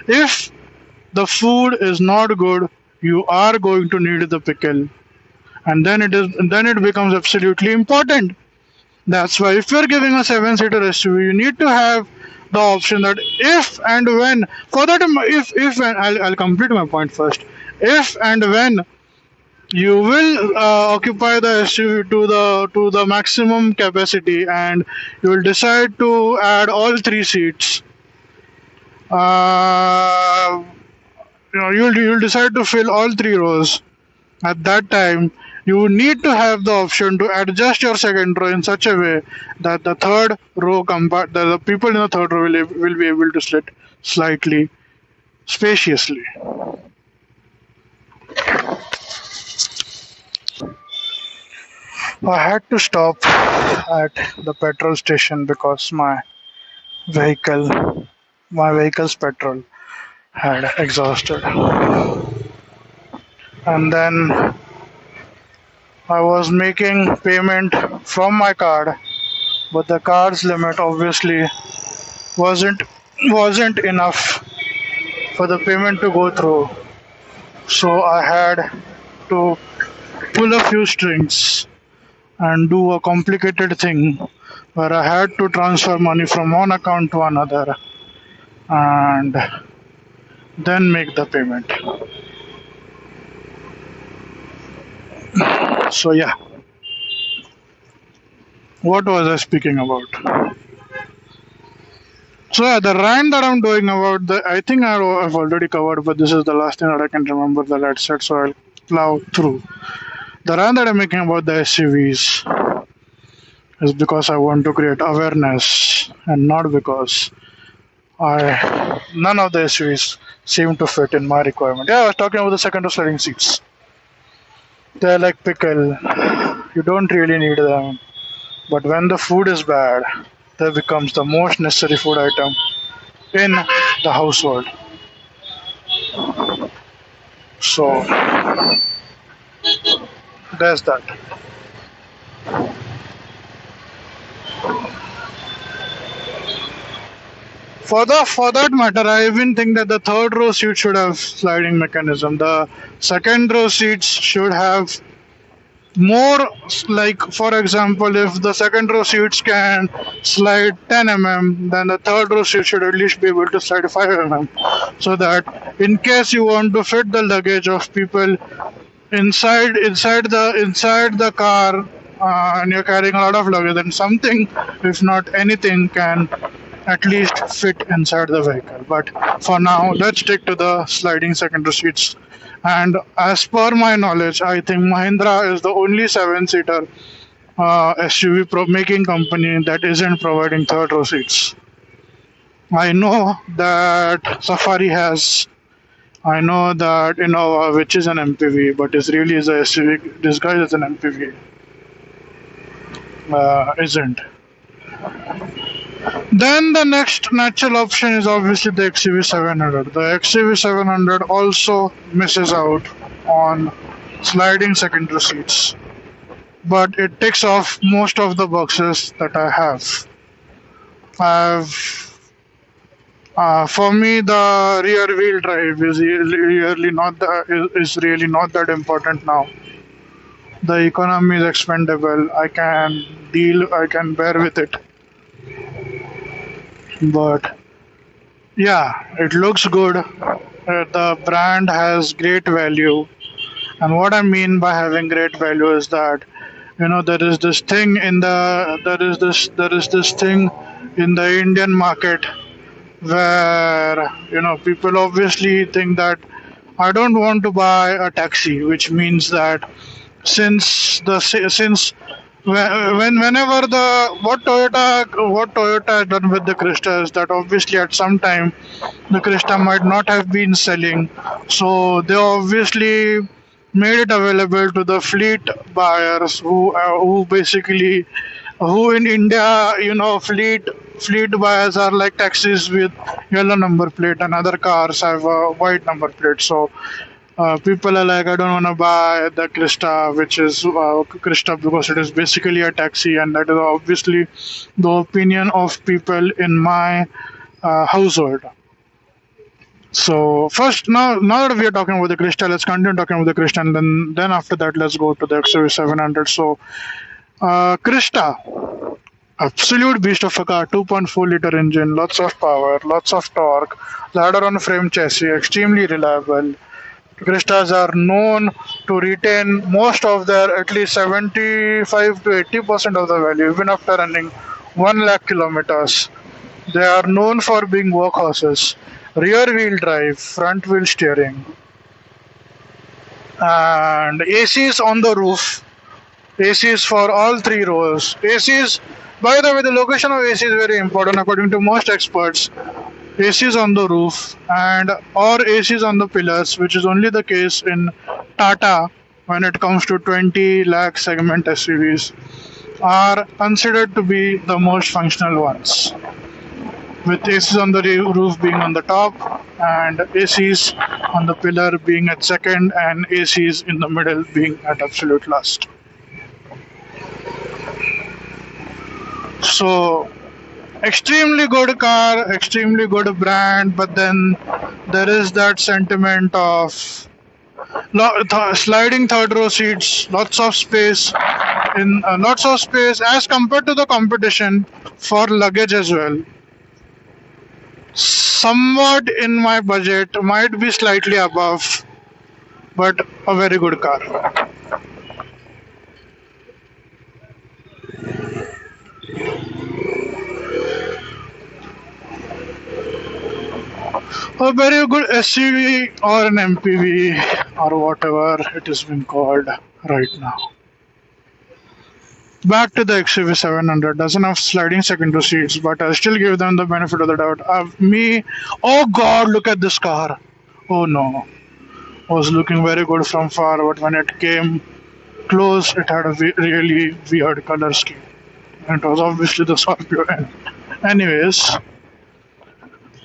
if the food is not good, you are going to need the pickle, and then it becomes absolutely important. That's why if you're giving a 7-seater SUV, you need to have the option that if and when, for that, if and I'll complete my point first. If and when you will occupy the SUV to the maximum capacity, and you will decide to add all 3 seats, you'll decide to fill all three rows. At that time, you would need to have the option to adjust your second row in such a way that the third row the people in the third row will be able to sit slightly spaciously. I had to stop at the petrol station because vehicle my vehicle's petrol had exhausted. And then I was making payment from my card, but the card's limit obviously wasn't wasn't enough for the payment to go through. So I had to pull a few strings and do a complicated thing where I had to transfer money from one account to another and then make the payment. So yeah, what was I speaking about? So yeah, the rant that I'm doing about I think I've already covered, but this is the last thing that I can remember that I said, so I'll plow through. The rant that I'm making about the SUVs is because I want to create awareness and not because I none of the SUVs seem to fit in my requirement. Yeah, I was talking about the second row sliding seats. They're like pickle. You don't really need them. But when the food is bad, that becomes the most necessary food item in the household. So there's that. For that matter, I even think that the third row seat should have sliding mechanism. The second row seats should have more, like for example, if the second row seats can slide 10 mm, then the third row seat should at least be able to slide 5 mm, so that in case you want to fit the luggage of people inside the car, and you're carrying a lot of luggage, then something, if not anything, can at least fit inside the vehicle. But for now, let's stick to the sliding secondary seats. And as per my knowledge, I think Mahindra is the only seven-seater SUV making company that isn't providing third row seats. I know that Safari has. I know that Innova, which is an MPV, but is really is a SUV disguised as an MPV, isn't. Then the next natural option is obviously the XUV 700. The XUV 700 also misses out on sliding secondary seats, but it ticks off most of the boxes that I have. I've for me, the rear wheel drive is really not that important now. The economy is expendable. I can bear with it. But yeah, it looks good. The brand has great value, and what I mean by having great value is that there is this thing there is this thing in the Indian market where people obviously think that I don't want to buy a taxi, which means that since whenever what Toyota has done with the Crista is that obviously at some time the Crista might not have been selling, so they obviously made it available to the fleet buyers who basically who in India, fleet buyers are like taxis with yellow number plate, and other cars have a white number plate. So people are like, I don't want to buy the Crista, which is Crista because it is basically a taxi, and that is obviously the opinion of people in my household. So first, now that we are talking about the Crista, let's continue talking about the Crista, and then after that, let's go to the XUV 700. So Crista, absolute beast of a car, 2.4-liter engine, lots of power, lots of torque, ladder on frame chassis, extremely reliable. Cristas are known to retain most of their at least 75 to 80% of the value even after running 1 lakh kilometers. They are known for being workhorses, rear wheel drive, front wheel steering, and ACs on the roof. ACs for all three rows. ACs, by the way, the location of AC is very important according to most experts. ACs on the roof and or ACs on the pillars, which is only the case in Tata when it comes to 20 lakh segment SUVs, are considered to be the most functional ones, with ACs on the roof being on the top and ACs on the pillar being at second and ACs in the middle being at absolute last. So, extremely good car, extremely good brand, but then there is that sentiment of sliding third row seats, lots of space as compared to the competition for luggage as well. Somewhat in my budget, might be slightly above, but a very good car. A very good SUV or an MPV or whatever it is being called right now. Back to the XUV 700. Doesn't have sliding second row seats, but I still give them the benefit of the doubt. Oh god, look at this car. Oh no. Was looking very good from far, but when it came close, it had a really weird color scheme. And it was obviously the Scorpio N. Anyways,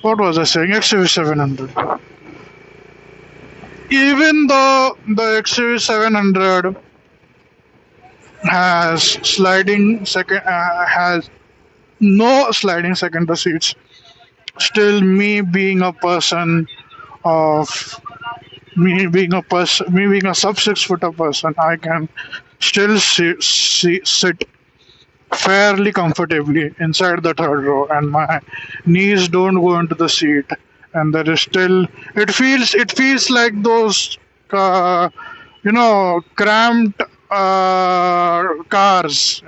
what was I saying? XUV 700. Even though the XUV 700 has no sliding second row seats, still of me being a sub 6 footer person, I can still sit fairly comfortably inside the third row, and my knees don't go into the seat. And there is still it feels like those cramped cars,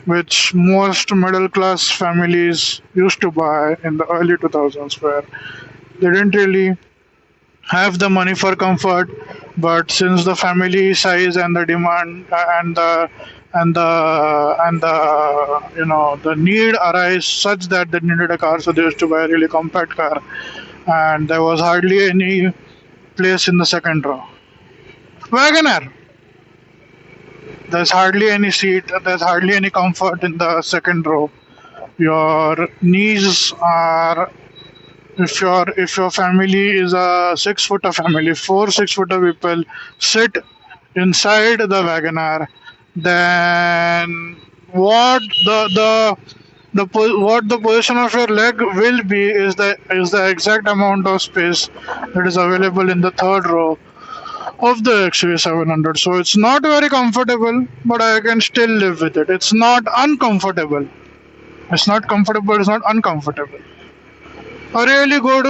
which most middle class families used to buy in the early 2000s, where they didn't really have the money for comfort, but since the family size and the demand and the need arise such that they needed a car, so they used to buy a really compact car, and there was hardly any place in the second row. Wagoner, there's hardly any seat, there's hardly any comfort in the second row. Your knees are, if your family is a 6 footer family, 4 6 footer people sit inside the Wagoner, then what the position of your leg will be is the exact amount of space that is available in the third row of the XUV 700. So it's not very comfortable, but I can still live with it. It's not uncomfortable. It's not comfortable. It's not uncomfortable. A really good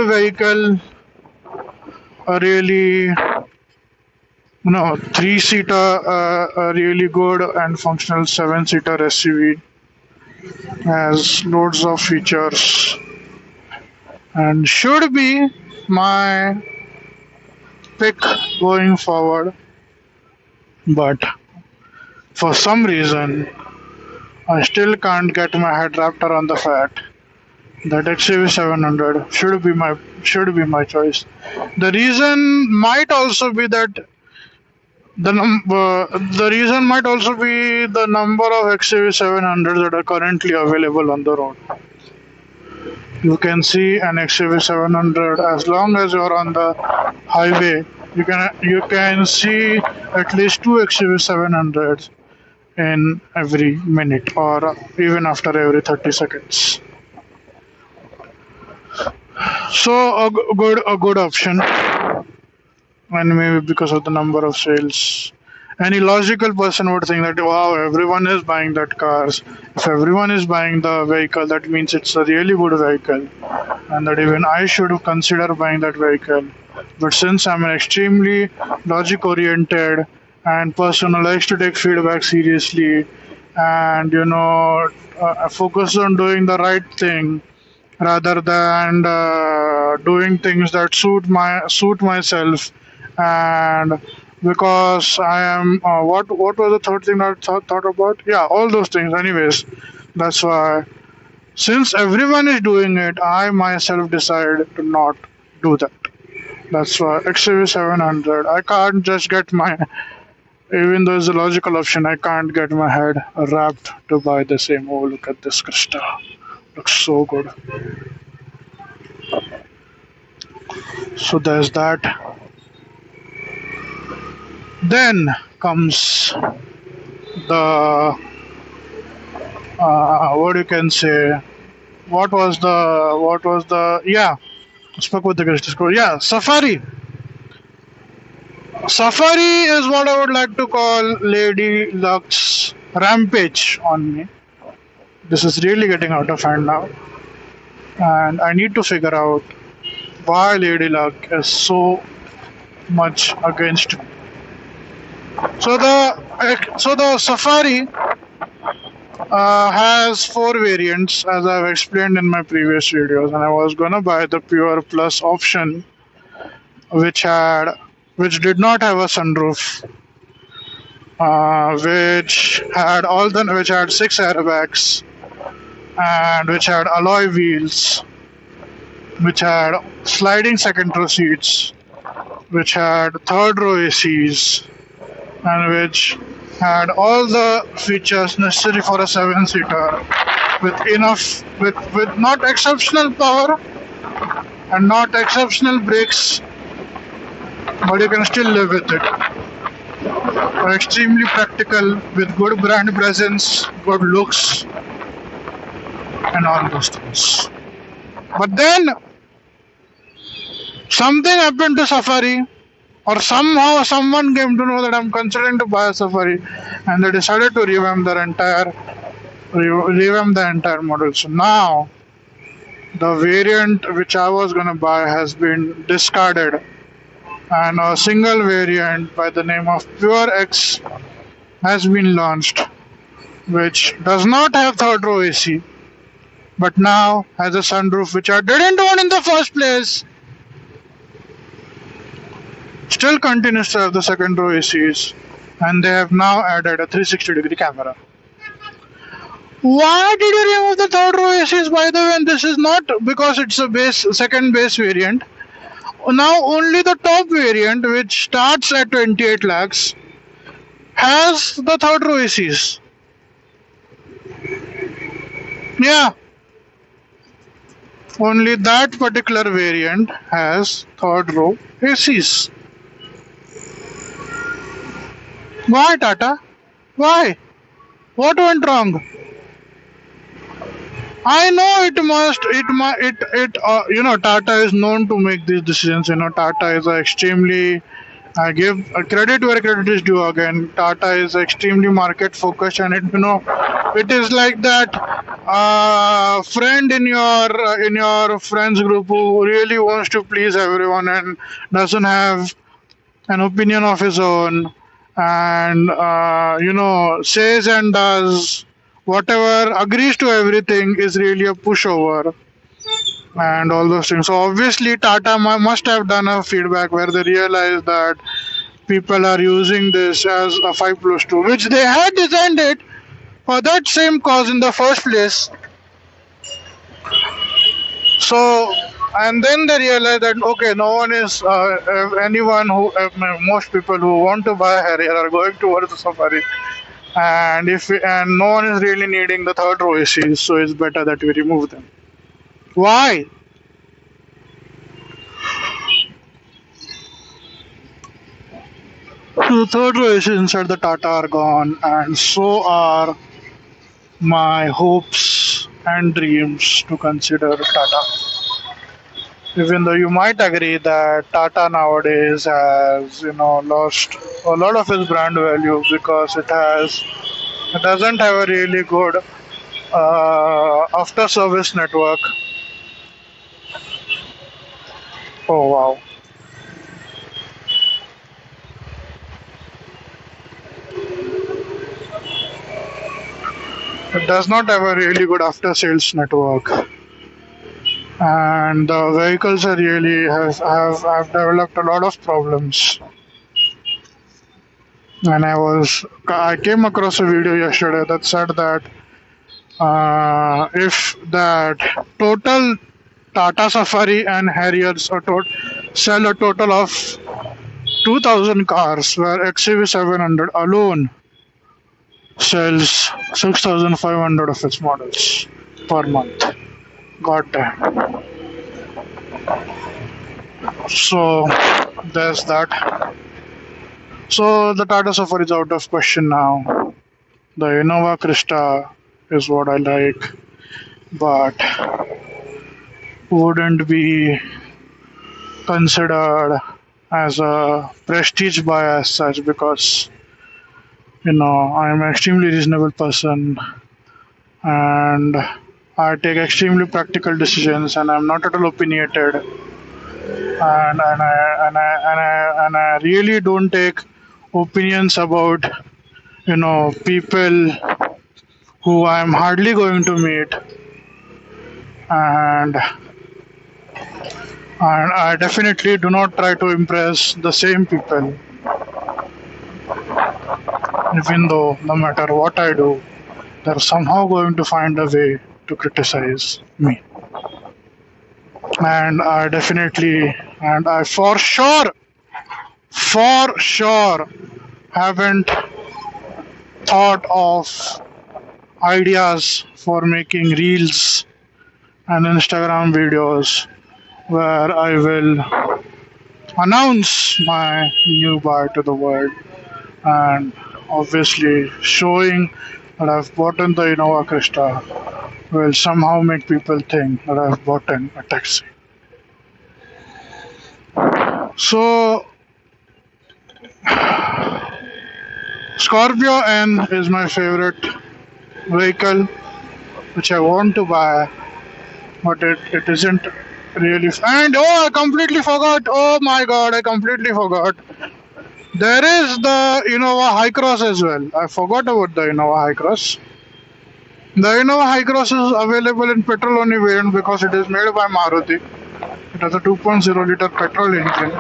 vehicle. A really, 3 seater, a really good and functional 7 seater SUV, has loads of features and should be my pick going forward. But for some reason, I still can't get my head wrapped around the fact that XUV 700 should be my choice. The reason might also be that the reason might also be the number of XUV 700s that are currently available on the road. You can see an XUV 700 as long as you're on the highway. You can see at least 2 XUV 700s in every minute, or even after every 30 seconds. So a good option, and maybe because of the number of sales. Any logical person would think that, wow, everyone is buying that cars. If everyone is buying the vehicle, that means it's a really good vehicle, and that even I should consider buying that vehicle. But since I'm an extremely logic oriented and person who likes to take feedback seriously, and focus on doing the right thing, rather than doing things that suit myself. And because I am what was the third thing that I thought about? Yeah, all those things. Anyways, that's why since everyone is doing it, I myself decide to not do that. That's why XUV 700. I can't just get my, even though it's a logical option, I can't get my head wrapped to buy the same. Oh, look at this Krista. Looks so good. So there's that. Then comes the what you can say. What was the yeah? Spoke with the Krista. Yeah, Safari. Safari is what I would like to call Lady Luck's rampage on me. This is really getting out of hand now, and I need to figure out why Lady Luck is so much against me. So the Safari has four variants, as I've explained in my previous videos, and I was gonna buy the Pure Plus option, which had which did not have a sunroof, which had six airbags, and which had alloy wheels, which had sliding second row seats, which had third row ACs, and which had all the features necessary for a seven-seater, with not exceptional power and not exceptional brakes, but you can still live with it. Are extremely practical with good brand presence, good looks, and all those things. But then something happened to Safari, or somehow someone came to know that I'm considering to buy a Safari, and they decided to revamp the entire model. So now the variant which I was gonna buy has been discarded, and a single variant by the name of Pure X has been launched, which does not have third row AC, but now has a sunroof which I didn't own in the first place. Still continues to have the second row ACs, and they have now added a 360-degree camera. Why did you remove the third row ACs, by the way? And this is not because it's a second base variant. Now only the top variant, which starts at 28 lakhs, has the third row ACs. Yeah, only that particular variant has third row ACs. Why, Tata? Why? What went wrong? I know Tata is known to make these decisions. Tata is extremely, I give credit where credit is due again. Tata is extremely market focused, and it is like that friend in your friends group who really wants to please everyone and doesn't have an opinion of his own, and says and does whatever, agrees to everything, is really a pushover and all those things. So obviously Tata must have done a feedback where they realized that people are using this as a 5+2, which they had designed it for that same cause in the first place. So, and then they realize that okay, no one is most people who want to buy a Harrier are going towards the Safari, and no one is really needing the third row ACs, so it's better that we remove them. Why? So the third row ACs inside the Tata are gone, and so are my hopes and dreams to consider Tata. Even though you might agree that Tata nowadays has lost a lot of its brand value because it doesn't have a really good after service network. Oh wow. It does not have a really good after sales network. and the vehicles are really have developed a lot of problems. And I came across a video yesterday that said that if that total Tata Safari and Harriers sell a total of 2,000 cars, where XUV 700 alone sells 6,500 of its models per month. God damn. So there's that. So the Tata Safari is out of question now. The Innova Krista is what I like, but wouldn't be considered as a prestige buy as such, because I'm an extremely reasonable person, and I take extremely practical decisions, and I'm not at all opinionated, and I really don't take opinions about people who I'm hardly going to meet, and I definitely do not try to impress the same people, even though no matter what I do, they're somehow going to find a way to criticize me. And I for sure haven't thought of ideas for making reels and Instagram videos where I will announce my new buy to the world, and obviously showing that I've bought in the Innova Krista will somehow make people think that I've bought in a taxi. So Scorpio N is my favorite vehicle which I want to buy, but it isn't really. And I completely forgot. Oh my god, I completely forgot. There is the Innova High Cross as well. I forgot about the Innova High Cross. The Innova High Cross is available in petrol only variant because it is made by Maruti. It has a 2.0 liter petrol engine,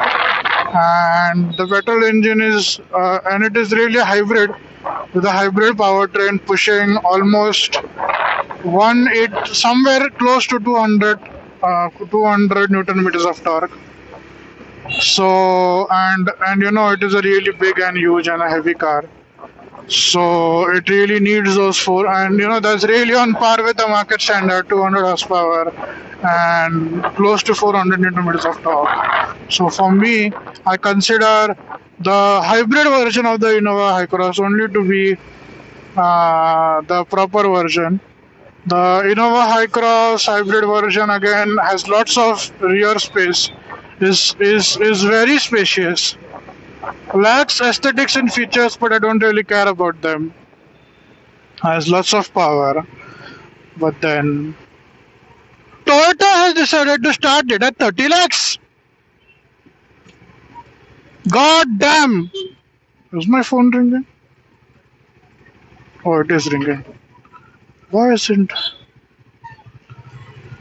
and the petrol engine is and it is really a hybrid with a hybrid powertrain pushing almost 180 somewhere close to 200 newton meters of torque. So and it is a really big and huge and a heavy car. So it really needs those four, and that's really on par with the market standard 200 horsepower and close to 400 newton meters of torque. So for me, I consider the hybrid version of the Innova High Cross only to be the proper version. The Innova High Cross hybrid version again has lots of rear space, is very spacious, lacks aesthetics and features, but I don't really care about them. Has lots of power, but then Toyota has decided to start it at 30 lakhs. God damn! Is my phone ringing? Oh, it is ringing. Why isn't?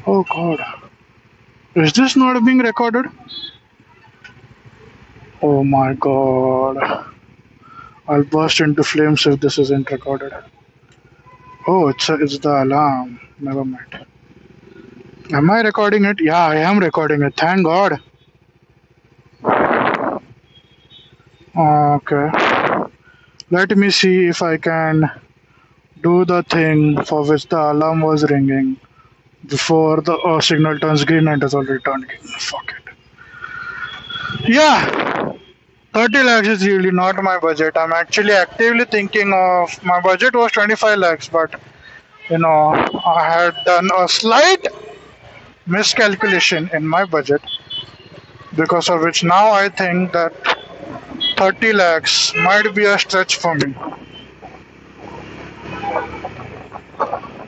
Oh god. Is this not being recorded? Oh my god. I'll burst into flames if this isn't recorded. Oh, it's the alarm. Never mind. Am I recording it? Yeah, I am recording it. Thank God. Okay. Let me see if I can do the thing for which the alarm was ringing before the signal turns green, and it has already turned green. Fuck it. Yeah. 30 lakhs is really not my budget. I'm actually actively thinking of, my budget was 25 lakhs, but I had done a slight miscalculation in my budget, because of which now I think that 30 lakhs might be a stretch for me.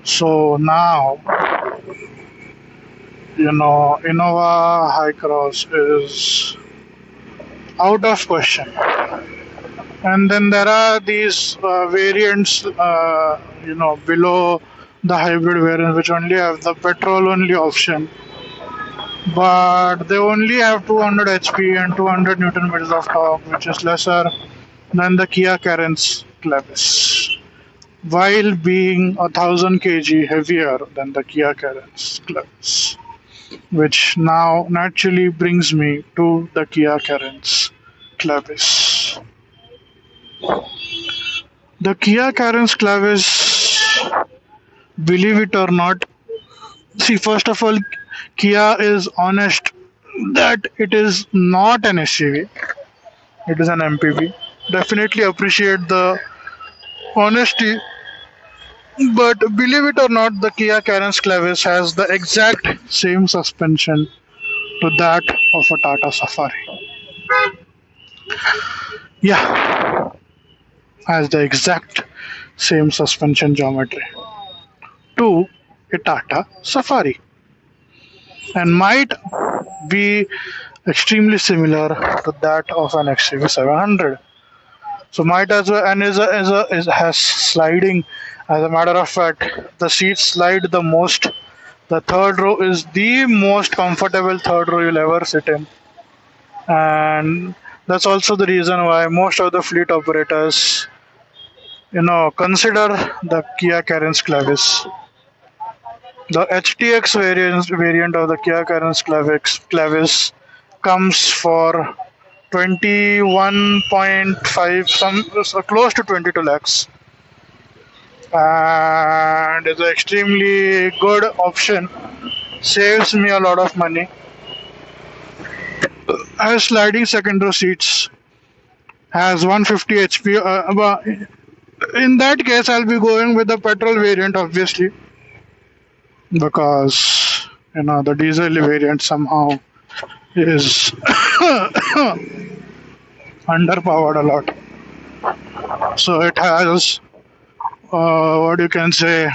So now, Innova High Cross is out of question. And then there are these variants, below the hybrid variant, which only have the petrol only option. but they only have 200 HP and 200 Newton meters of torque, which is lesser than the Kia Carens Clavis, while being 1000 kg heavier than the Kia Carens Clavis, which now naturally brings me to the Kia Carens Clavis. The Kia Carens Clavis, believe it or not, see, first of all, Kia is honest that it is not an SUV, it is an MPV. Definitely appreciate the honesty, but believe it or not, the Kia Carens Clavis has the exact same suspension to that of a Tata Safari. Yeah, has the exact same suspension geometry to a Tata Safari and might be extremely similar to that of an XUV 700. So might as well, and has sliding. As a matter of fact, the seats slide the most. The third row is the most comfortable third row you'll ever sit in, and that's also the reason why most of the fleet operators, consider the Kia Carens Clavis. The HTX variant of the Kia Carens Clavis comes for 21.5, some so close to 22 lakhs, and is an extremely good option. Saves me a lot of money. Has sliding second row seats. Has 150 HP. But in that case, I'll be going with the petrol variant, obviously, because the diesel variant somehow is underpowered a lot. So it has what you can say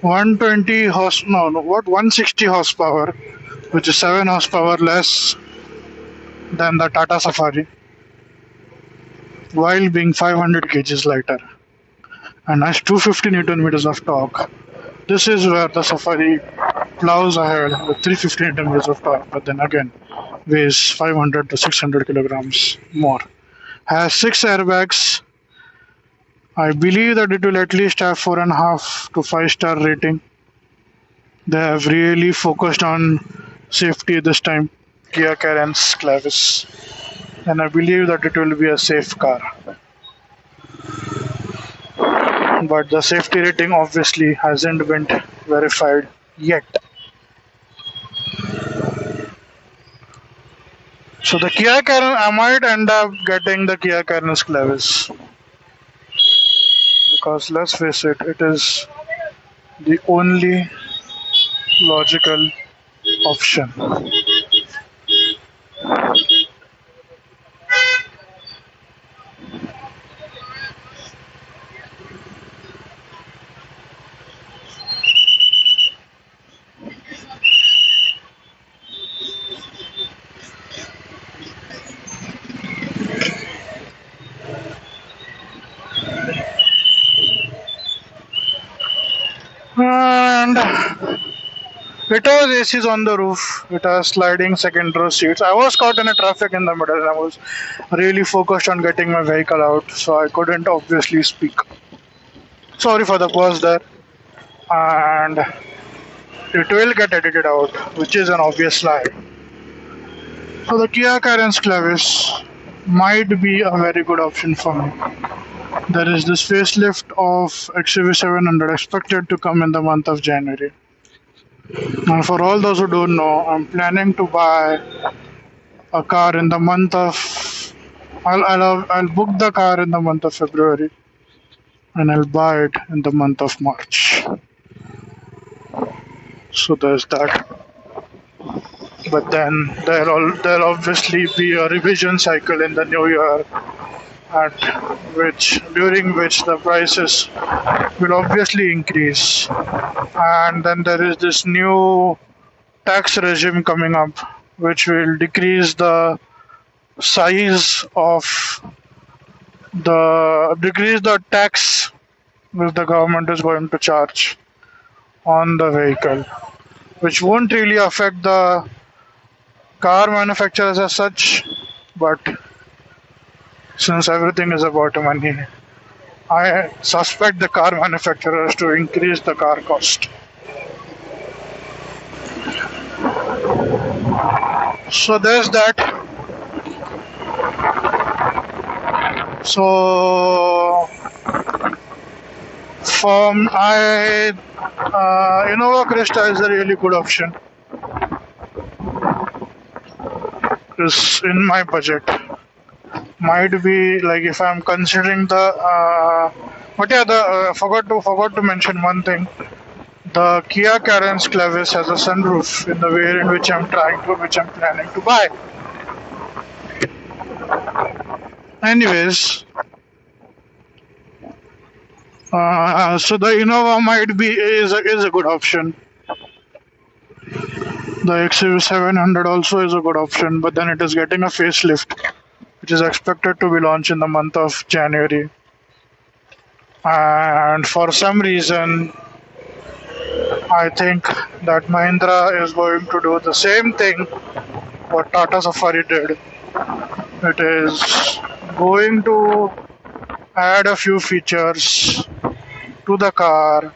120 horse no what 160 horsepower, which is 7 horsepower less than the Tata Safari, while being 500 kgs lighter, and has 250 Newton meters of torque. This is where the Safari plows ahead with 350 Newton meters of torque, but then again weighs 500 to 600 kilograms more. Has 6 airbags. I believe that it will at least have 4.5 to 5-star rating. They have really focused on safety this time, Kia Carens Clavis, and I believe that it will be a safe car. But the safety rating obviously hasn't been verified yet. So the Kia Carens, I might end up getting the Kia Carens Clavis, because let's face it, it is the only logical option. And it has ACs on the roof. It has sliding second row seats. I was caught in a traffic in the middle, and I was really focused on getting my vehicle out, so I couldn't obviously speak. Sorry for the pause there. And it will get edited out, which is an obvious lie. So the Kia Carens Clavis might be a very good option for me. There is this facelift of XUV 700 expected to come in the month of January. And for all those who don't know, I'm planning to buy a car in the month of. I'll book the car in the month of February, and I'll buy it in the month of March. So there's that. But then there'll obviously be a revision cycle in the new year, during which the prices will obviously increase, and then there is this new tax regime coming up, which will decrease the size of decrease the tax which the government is going to charge on the vehicle, which won't really affect the car manufacturers as such, but since everything is about money, I suspect the car manufacturers to increase the car cost. So there's that. So from Innova Cresta is a really good option. Is in my budget. Might be like if I'm considering the. But yeah, the forgot to mention one thing. The Kia Carens Clavis has a sunroof in the variant which I'm planning to buy. Anyways, so the Innova might be is a good option. The XU700 also is a good option, but then it is getting a facelift, which is expected to be launched in the month of January. And for some reason, I think that Mahindra is going to do the same thing what Tata Safari did. It is going to add a few features to the car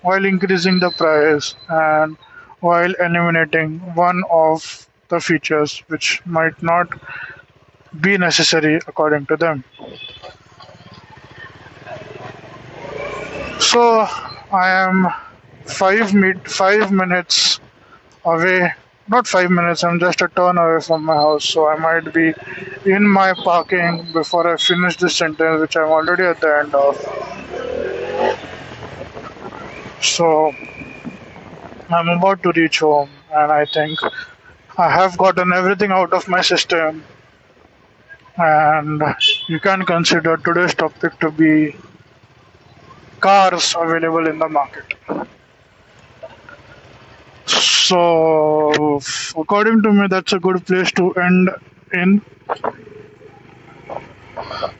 while increasing the price and while eliminating one of the features which might not be necessary according to them. So I am 5 minutes away. Not 5 minutes. I'm just a turn away from my house, so I might be in my parking before I finish this sentence, which I'm already at the end of. So I'm about to reach home, and I think I have gotten everything out of my system. And you can consider today's topic to be cars available in the market. So, according to me, that's a good place to end in.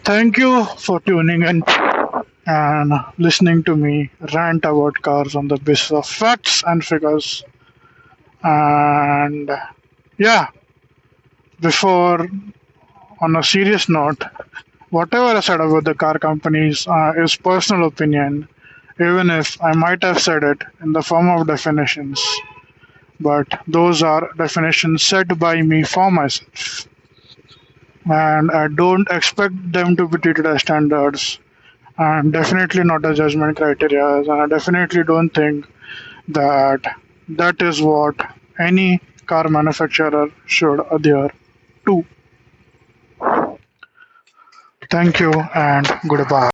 Thank you for tuning in and listening to me rant about cars on the basis of facts and figures. And yeah, before, on a serious note, whatever I said about the car companies is personal opinion, even if I might have said it in the form of definitions. But those are definitions set by me for myself. And I don't expect them to be treated as standards, and definitely not as judgment criteria. And I definitely don't think that that is what any car manufacturer should adhere to. Thank you and goodbye.